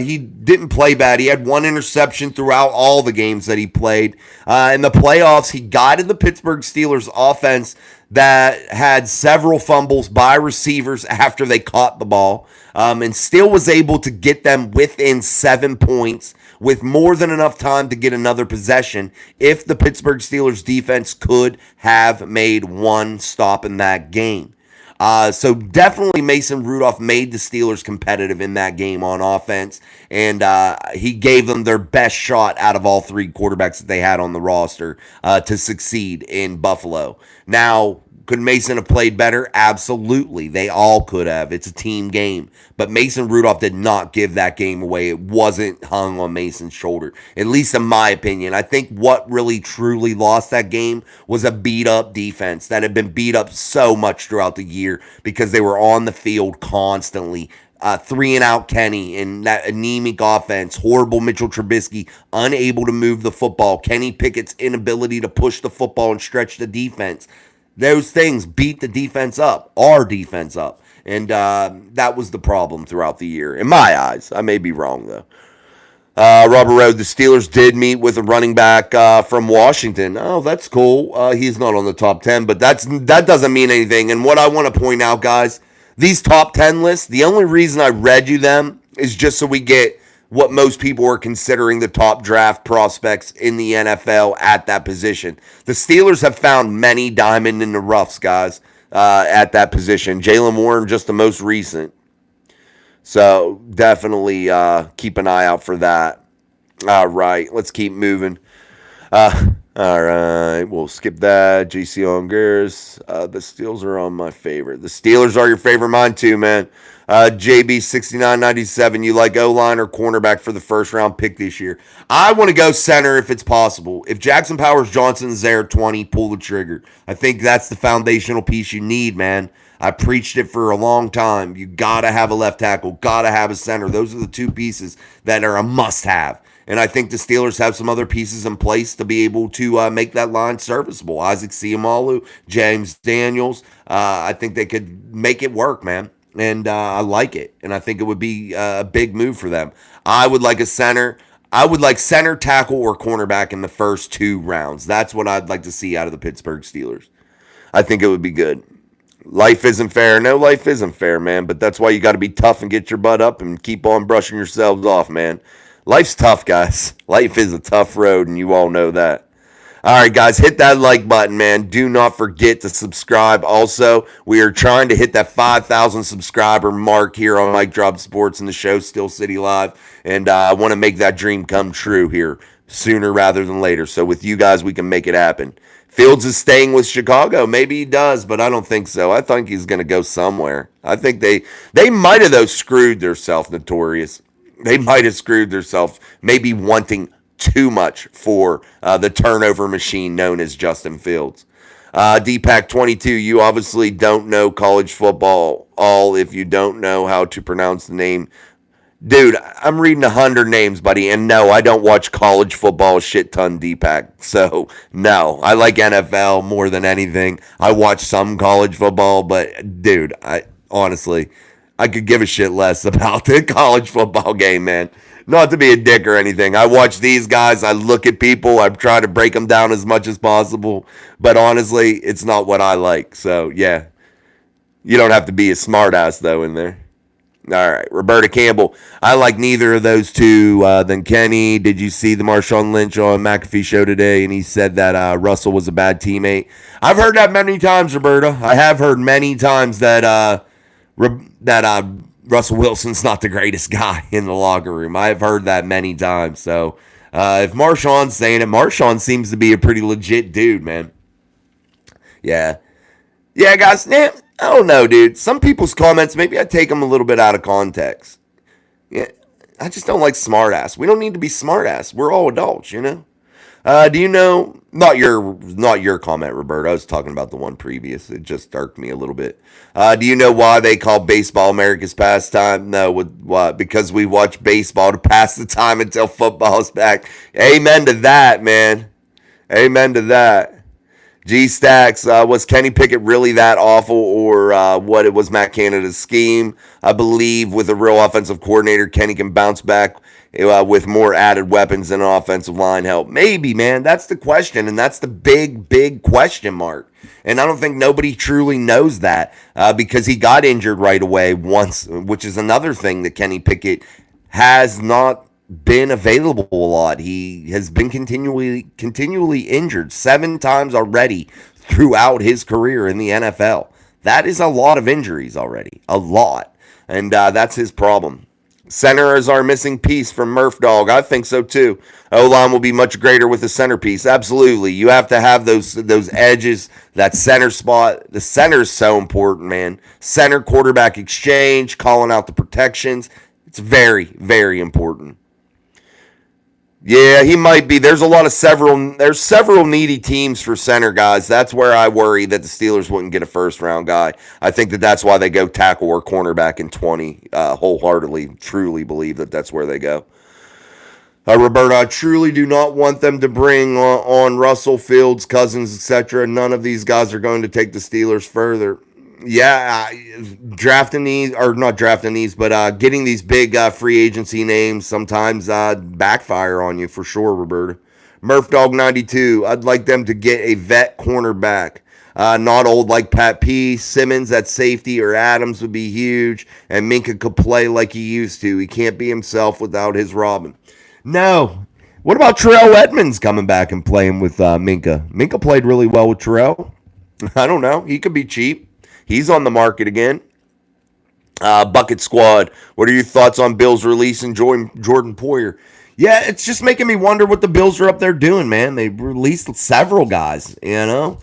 He didn't play bad. He had 1 interception throughout all the games that he played. In the playoffs, he guided the Pittsburgh Steelers offense that had several fumbles by receivers after they caught the ball, and still was able to get them within 7 points with more than enough time to get another possession if the Pittsburgh Steelers defense could have made 1 stop in that game. So definitely Mason Rudolph made the Steelers competitive in that game on offense, and he gave them their best shot out of all 3 quarterbacks that they had on the roster to succeed in Buffalo. Now, could Mason have played better? Absolutely. They all could have. It's a team game. But Mason Rudolph did not give that game away. It wasn't hung on Mason's shoulder, at least in my opinion. I think what really truly lost that game was a beat-up defense that had been beat up so much throughout the year because they were on the field constantly. 3-and-out Kenny in that anemic offense. Horrible Mitchell Trubisky, unable to move the football. Kenny Pickett's inability to push the football and stretch the defense. Those things beat the defense up, our defense up. And that was the problem throughout the year, in my eyes. I may be wrong, though. Robert Road, the Steelers did meet with a running back from Washington. Oh, that's cool. He's not on the top 10, but that doesn't mean anything. And what I want to point out, guys, these top 10 lists, the only reason I read you them is just so we get what most people are considering the top draft prospects in the NFL at that position. The Steelers have found many diamond in the roughs, guys, at that position. Jaylen Warren, just the most recent. So definitely keep an eye out for that. All right, let's keep moving. All right, we'll skip that. JC Ongears. The Steelers are on my favorite. The Steelers are your favorite. Mine too, man. JB6997, you like O-line or cornerback for the first round pick this year? I want to go center if it's possible. If Jackson Powers Johnson's there at 20, pull the trigger. I think that's the foundational piece you need, man. I preached it for a long time. You got to have a left tackle, got to have a center. Those are the two pieces that are a must have. And I think the Steelers have some other pieces in place to be able to make that line serviceable. Isaac Seumalo, James Daniels. I think they could make it work, man. And I like it. And I think it would be a big move for them. I would like a center. I would like center, tackle, or cornerback in the first 2 rounds. That's what I'd like to see out of the Pittsburgh Steelers. I think it would be good. Life isn't fair. No, life isn't fair, man. But that's why you got to be tough and get your butt up and keep on brushing yourselves off, man. Life's tough, guys. Life is a tough road, and you all know that. All right, guys, hit that like button, man. Do not forget to subscribe. Also, we are trying to hit that 5,000 subscriber mark here on Mike Drop Sports and the show Still City Live. And I want to make that dream come true here sooner rather than later. So with you guys, we can make it happen. Fields is staying with Chicago. Maybe he does, but I don't think so. I think he's going to go somewhere. I think they might have, though, screwed themselves, Notorious. They might have screwed themselves, maybe wanting too much for the turnover machine known as Justin Fields. DPAC 22, you obviously don't know college football all if you don't know how to pronounce the name. Dude, I'm reading 100 names, buddy, and no, I don't watch college football a shit ton, DPAC. So, no, I like NFL more than anything. I watch some college football, but, dude, I could give a shit less about the college football game, man. Not to be a dick or anything. I watch these guys. I look at people. I try to break them down as much as possible. But honestly, it's not what I like. So, yeah. You don't have to be a smartass, though, in there. All right. Roberta Campbell. I like neither of those two than Kenny. Did you see the Marshawn Lynch on McAfee show today? And he said that Russell was a bad teammate. I've heard that many times, Roberta. I have heard many times that Russell Wilson's not the greatest guy in the locker room. I've heard that many times. So if Marshawn's saying it, Marshawn seems to be a pretty legit dude, man. Yeah. Yeah, guys. I don't know, dude. Some people's comments, maybe I take them a little bit out of context. Yeah, I just don't like smartass. We don't need to be smartass. We're all adults, you know? Do you know, not your comment, Roberto. I was talking about the one previous. It just irked me a little bit. Do you know why they call baseball America's pastime? No, what? Because we watch baseball to pass the time until football's back. Amen to that, man. Amen to that. G-Stacks, was Kenny Pickett really that awful, or what it was Matt Canada's scheme? I believe with a real offensive coordinator, Kenny can bounce back with more added weapons and an offensive line help. Maybe, man. That's the question, and that's the big question mark. And I don't think nobody truly knows that because he got injured right away once, which is another thing that Kenny Pickett has not been available a lot. He has been continually injured 7 times already throughout his career in the NFL. That is a lot of injuries already. A lot. And that's his problem. Center is our missing piece from Murph Dog. I think so too. O-line will be much greater with the centerpiece. Absolutely. You have to have those edges, that center spot. The center is so important, man. Center quarterback exchange, calling out the protections. It's very, very important. Yeah, he might be. There's several needy teams for center guys. That's where I worry that the Steelers wouldn't get a first round guy. I think that's why they go tackle or cornerback in 20. Wholeheartedly, truly believe that's where they go. Roberta, I truly do not want them to bring on Russell, Fields, Cousins, etc. None of these guys are going to take the Steelers further. Yeah, getting these big free agency names sometimes backfire on you for sure, Roberta. Murph Dog 92, I'd like them to get a vet cornerback. Not old like Pat P. Simmons at safety or Adams would be huge, and Minka could play like he used to. He can't be himself without his Robin. No. What about Terrell Edmonds coming back and playing with Minka? Minka played really well with Terrell. I don't know. He could be cheap. He's on the market again. Bucket Squad, what are your thoughts on Bills releasing Jordan Poyer? Yeah, it's just making me wonder what the Bills are up there doing, man. They released several guys, you know.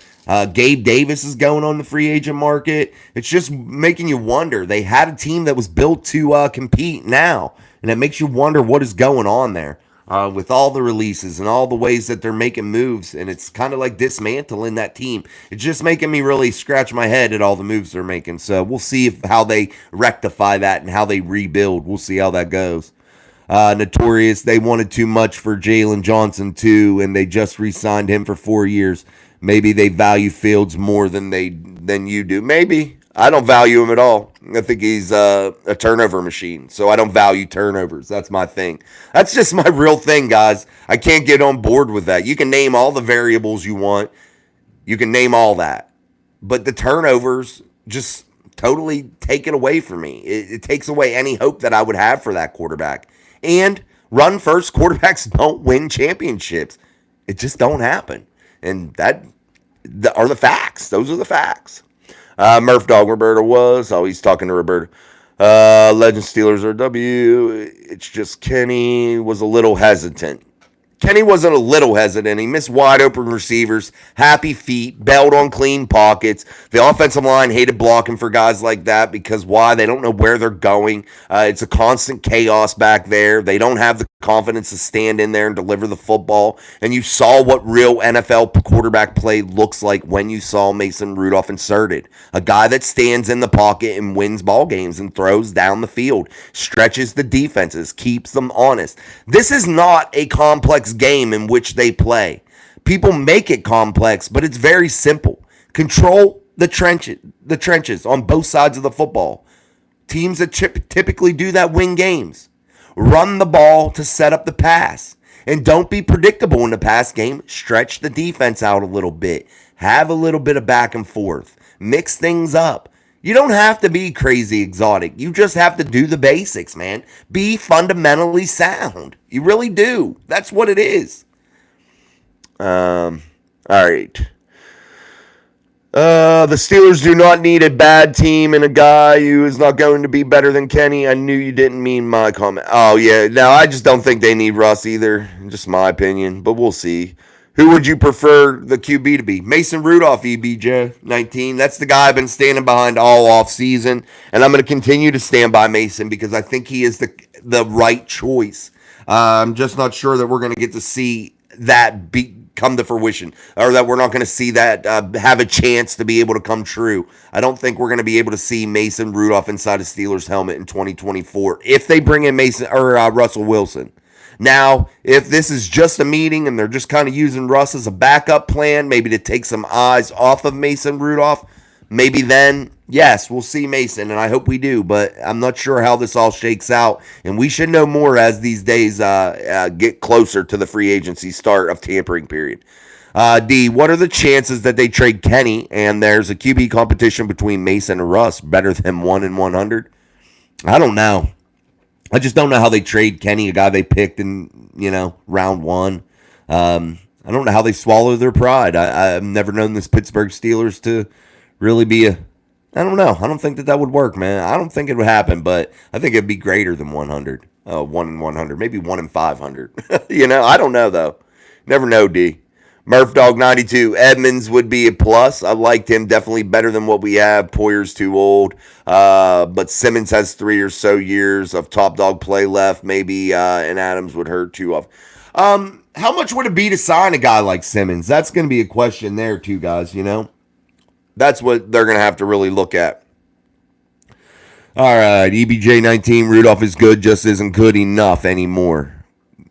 Gabe Davis is going on the free agent market. It's just making you wonder. They had a team that was built to compete now, and it makes you wonder what is going on there. with all the releases and all the ways that they're making moves, and it's kind of like dismantling that team. It's just making me really scratch my head at all the moves they're making. So we'll see how they rectify that and how they rebuild. We'll see how that goes. Notorious, they wanted too much for Jalen Johnson too, and they just re-signed him for 4 years. Maybe they value Fields more than you do. Maybe. I don't value him at all. I think he's a turnover machine, so I don't value turnovers. That's my thing. That's just my real thing, guys. I can't get on board with that. You can name all the variables you want. You can name all that. But the turnovers just totally take it away from me. It takes away any hope that I would have for that quarterback. And run first quarterbacks don't win championships. It just don't happen. And that are the facts. Those are the facts. Murph Dog Roberta was. Oh, he's talking to Roberta. Legend Steelers are W. It's just Kenny was a little hesitant. Kenny wasn't a little hesitant. He missed wide open receivers, happy feet, bailed on clean pockets. The offensive line hated blocking for guys like that because why? They don't know where they're going. It's a constant chaos back there. They don't have the confidence to stand in there and deliver the football. And you saw what real NFL quarterback play looks like when you saw Mason Rudolph inserted. A guy that stands in the pocket and wins ball games and throws down the field, stretches the defenses, keeps them honest. This is not a complex game in which they play. People make it complex, but it's very simple. Control the trenches on both sides of the football. Teams that typically do that win games. Run the ball to set up the pass. And don't be predictable in the pass game. Stretch the defense out a little bit. Have a little bit of back and forth. Mix things up. You don't have to be crazy exotic. You just have to do the basics, man. Be fundamentally sound. You really do. That's what it is. All right. The Steelers do not need a bad team and a guy who is not going to be better than Kenny. I knew you didn't mean my comment. Oh, yeah. No, I just don't think they need Russ either. Just my opinion, but we'll see. Who would you prefer the QB to be? Mason Rudolph, EBJ, 19. That's the guy I've been standing behind all off season, and I'm going to continue to stand by Mason because I think he is the right choice. I'm just not sure that we're going to get to see that come to fruition, or that we're not going to see that have a chance to be able to come true. I don't think we're going to be able to see Mason Rudolph inside a Steelers helmet in 2024 if they bring in Mason or Russell Wilson. Now, if this is just a meeting and they're just kind of using Russ as a backup plan, maybe to take some eyes off of Mason Rudolph, maybe then, yes, we'll see Mason, and I hope we do, but I'm not sure how this all shakes out, and we should know more as these days get closer to the free agency start of tampering period. D, what are the chances that they trade Kenny and there's a QB competition between Mason and Russ better than 1 in 100? I don't know. I just don't know how they trade Kenny, a guy they picked in, round one. I don't know how they swallow their pride. I've never known this Pittsburgh Steelers to really be I don't know. I don't think that would work, man. I don't think it would happen, but I think it'd be greater than 100. 1 in 100, maybe 1 in 500. I don't know, though. Never know, D. Murph Dog 92. Edmonds would be a plus. I liked him definitely better than what we have. Poyer's too old. But Simmons has 3 or so years of top dog play left. Maybe and Adams would hurt too off. How much would it be to sign a guy like Simmons? That's going to be a question there too, guys. That's what they're going to have to really look at. All right, EBJ 19. Rudolph is good, just isn't good enough anymore.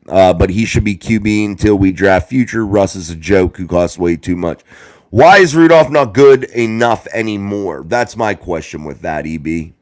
But he should be QB until we draft future. Russ is a joke who costs way too much. Why is Rudolph not good enough anymore? That's my question with that, EB.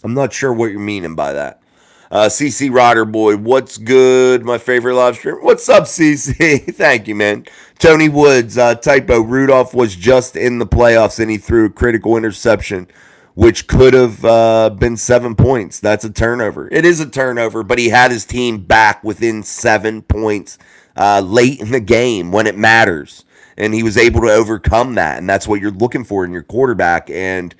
I'm not sure what you're meaning by that. CC Rider Boy, what's good? My favorite live stream. What's up, CC? Thank you, man. Tony Woods, typo. Rudolph was just in the playoffs and he threw a critical interception, which could have been 7 points. That's a turnover. It is a turnover, but he had his team back within 7 points late in the game when it matters. And he was able to overcome that, and that's what you're looking for in your quarterback. And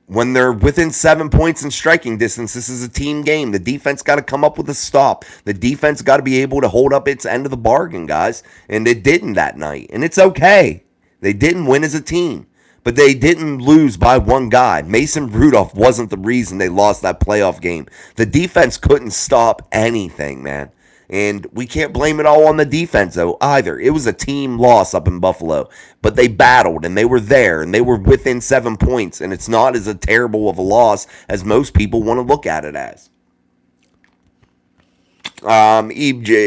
when they're within 7 points in striking distance, this is a team game. The defense got to come up with a stop. The defense got to be able to hold up its end of the bargain, guys. And it didn't that night. And it's okay. They didn't win as a team. But they didn't lose by one guy. Mason Rudolph wasn't the reason they lost that playoff game. The defense couldn't stop anything, man. And we can't blame it all on the defense, though, either. It was a team loss up in Buffalo, but they battled and they were there and they were within 7 points. And it's not as a terrible of a loss as most people want to look at it as. EBJ,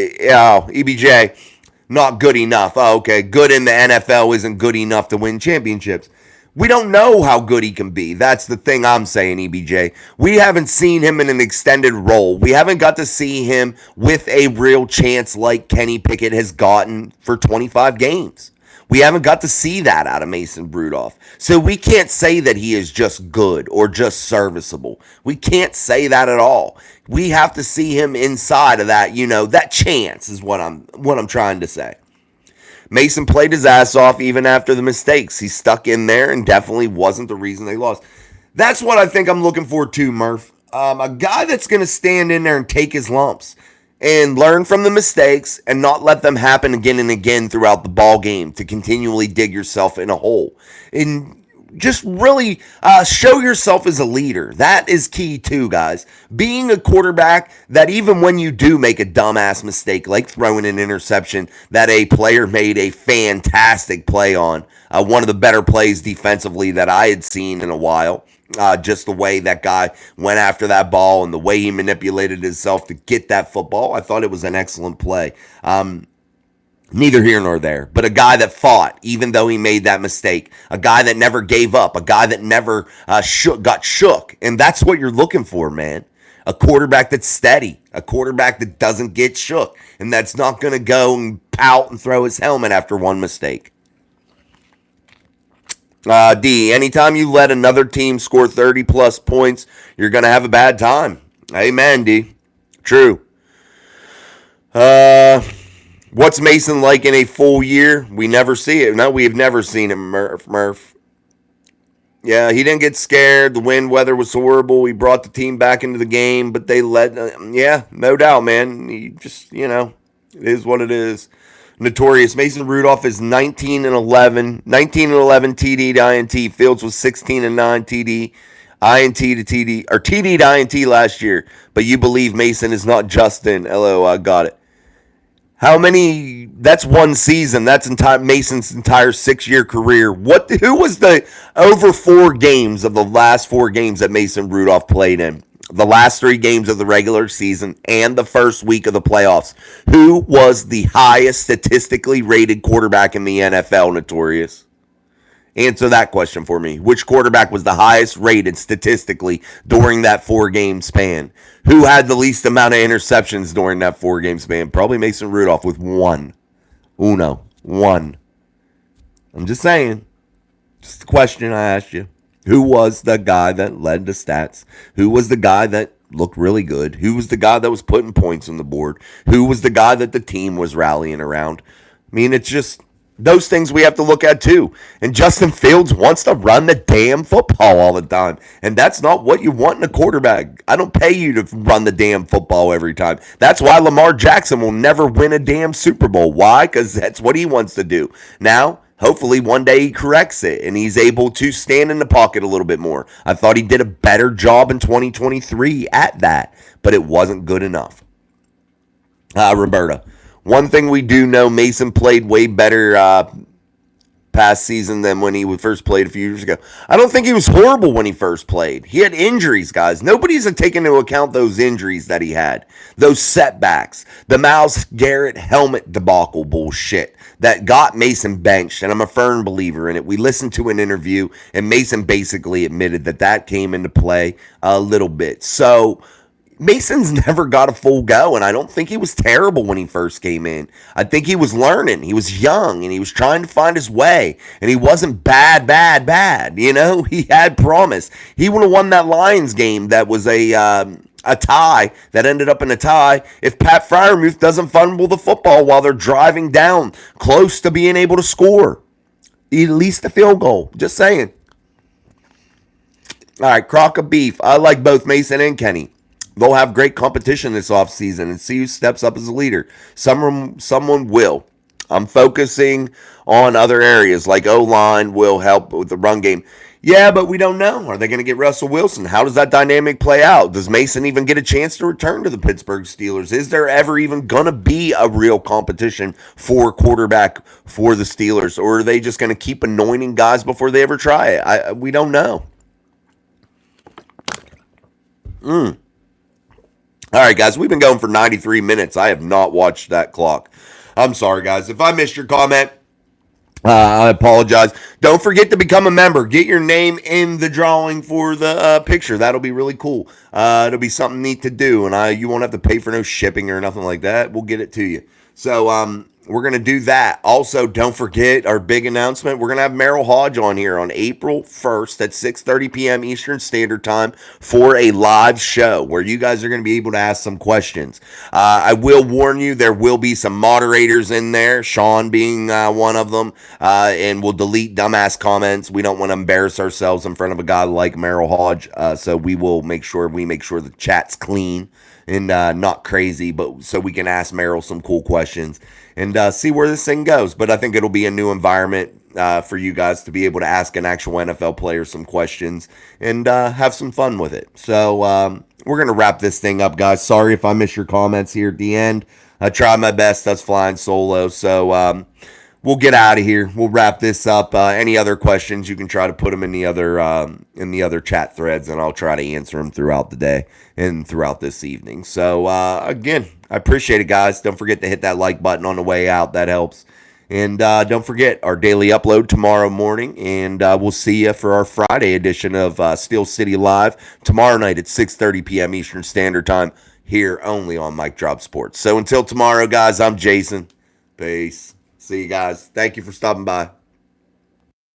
not good enough. Oh, okay, good in the NFL isn't good enough to win championships. We don't know how good he can be. That's the thing I'm saying, EBJ. We haven't seen him in an extended role. We haven't got to see him with a real chance like Kenny Pickett has gotten for 25 games. We haven't got to see that out of Mason Rudolph. So we can't say that he is just good or just serviceable. We can't say that at all. We have to see him inside of that, that chance is what I'm trying to say. Mason played his ass off even after the mistakes. He stuck in there and definitely wasn't the reason they lost. That's what I think I'm looking for too, Murph. A guy that's going to stand in there and take his lumps and learn from the mistakes and not let them happen again and again throughout the ball game to continually dig yourself in a hole. And just really show yourself as a leader. That is key too, guys. Being a quarterback that even when you do make a dumbass mistake, like throwing an interception that a player made a fantastic play on, one of the better plays defensively that I had seen in a while. Just the way that guy went after that ball and the way he manipulated himself to get that football. I thought it was an excellent play. Neither here nor there, but a guy that fought even though he made that mistake, a guy that never gave up, a guy that never got shook. And that's what you're looking for, man. A quarterback that's steady, a quarterback that doesn't get shook, and that's not going to go and pout and throw his helmet after one mistake. D, anytime you let another team score 30 plus points, you're going to have a bad time. Amen, D. True. What's Mason like in a full year? We never see it. No, we have never seen him, Murph. Yeah, he didn't get scared. The wind weather was horrible. He brought the team back into the game, but they yeah, no doubt, man. He just, it is what it is. Notorious. Mason Rudolph is 19 and 11 TD to INT. Fields was 16 and 9 TD. INT to TD, or TD to INT last year. But you believe Mason is not Justin. LO, I got it. How many? That's one season. That's Mason's entire 6-year career. Who was the over 4 games of the last 4 games that Mason Rudolph played in? The last 3 games of the regular season and the first week of the playoffs. Who was the highest statistically rated quarterback in the NFL, Notorious? Answer that question for me. Which quarterback was the highest rated statistically during that 4-game span? Who had the least amount of interceptions during that 4-game span? Probably Mason Rudolph with 1. One. I'm just saying. Just the question I asked you. Who was the guy that led the stats? Who was the guy that looked really good? Who was the guy that was putting points on the board? Who was the guy that the team was rallying around? I mean, it's just those things we have to look at too. And Justin Fields wants to run the damn football all the time. And that's not what you want in a quarterback. I don't pay you to run the damn football every time. That's why Lamar Jackson will never win a damn Super Bowl. Why? Because that's what he wants to do. Now, hopefully one day he corrects it and he's able to stand in the pocket a little bit more. I thought he did a better job in 2023 at that, but it wasn't good enough. Roberta. One thing we do know, Mason played way better past season than when he first played a few years ago. I don't think he was horrible when he first played. He had injuries, guys. Nobody's taken into account those injuries that he had, those setbacks, the Myles Garrett helmet debacle bullshit that got Mason benched, and I'm a firm believer in it. We listened to an interview, and Mason basically admitted that came into play a little bit. So Mason's never got a full go, and I don't think he was terrible when he first came in. I think he was learning. He was young, and he was trying to find his way, and he wasn't bad. He had promise. He would have won that Lions game that was a tie that ended up in a tie if Pat Freiermuth doesn't fumble the football while they're driving down close to being able to score. At least a field goal. Just saying. All right, crock of beef. I like both Mason and Kenny. They'll have great competition this offseason and see who steps up as a leader. Someone will. I'm focusing on other areas like O-line will help with the run game. Yeah, but we don't know. Are they going to get Russell Wilson? How does that dynamic play out? Does Mason even get a chance to return to the Pittsburgh Steelers? Is there ever even going to be a real competition for quarterback for the Steelers? Or are they just going to keep anointing guys before they ever try it? We don't know. All right, guys, we've been going for 93 minutes. I have not watched that clock. I'm sorry, guys. If I missed your comment, I apologize. Don't forget to become a member. Get your name in the drawing for the picture. That'll be really cool. It'll be something neat to do, and you won't have to pay for no shipping or nothing like that. We'll get it to you. So we're going to do that. Also, don't forget our big announcement. We're going to have Meril Hodge on here on April 1st at 6:30 p.m. Eastern Standard Time for a live show where you guys are going to be able to ask some questions. I will warn you, there will be some moderators in there, Sean being one of them, and we'll delete dumbass comments. We don't want to embarrass ourselves in front of a guy like Meril Hodge, so we will make sure the chat's clean and not crazy, but so we can ask Meril some cool questions and see where this thing goes. But I think it'll be a new environment for you guys to be able to ask an actual NFL player some questions and have some fun with it. So we're going to wrap this thing up, guys. Sorry if I missed your comments here at the end. I tried my best. That's flying solo. So we'll get out of here. We'll wrap this up. Any other questions, you can try to put them in the other chat threads, and I'll try to answer them throughout the day and throughout this evening. So again, I appreciate it, guys. Don't forget to hit that like button on the way out. That helps. And don't forget our daily upload tomorrow morning, and we'll see you for our Friday edition of Steel City Live tomorrow night at 6:30 p.m. Eastern Standard Time here only on Mic Drop Sports. So until tomorrow, guys, I'm Jason. Peace. See you guys. Thank you for stopping by.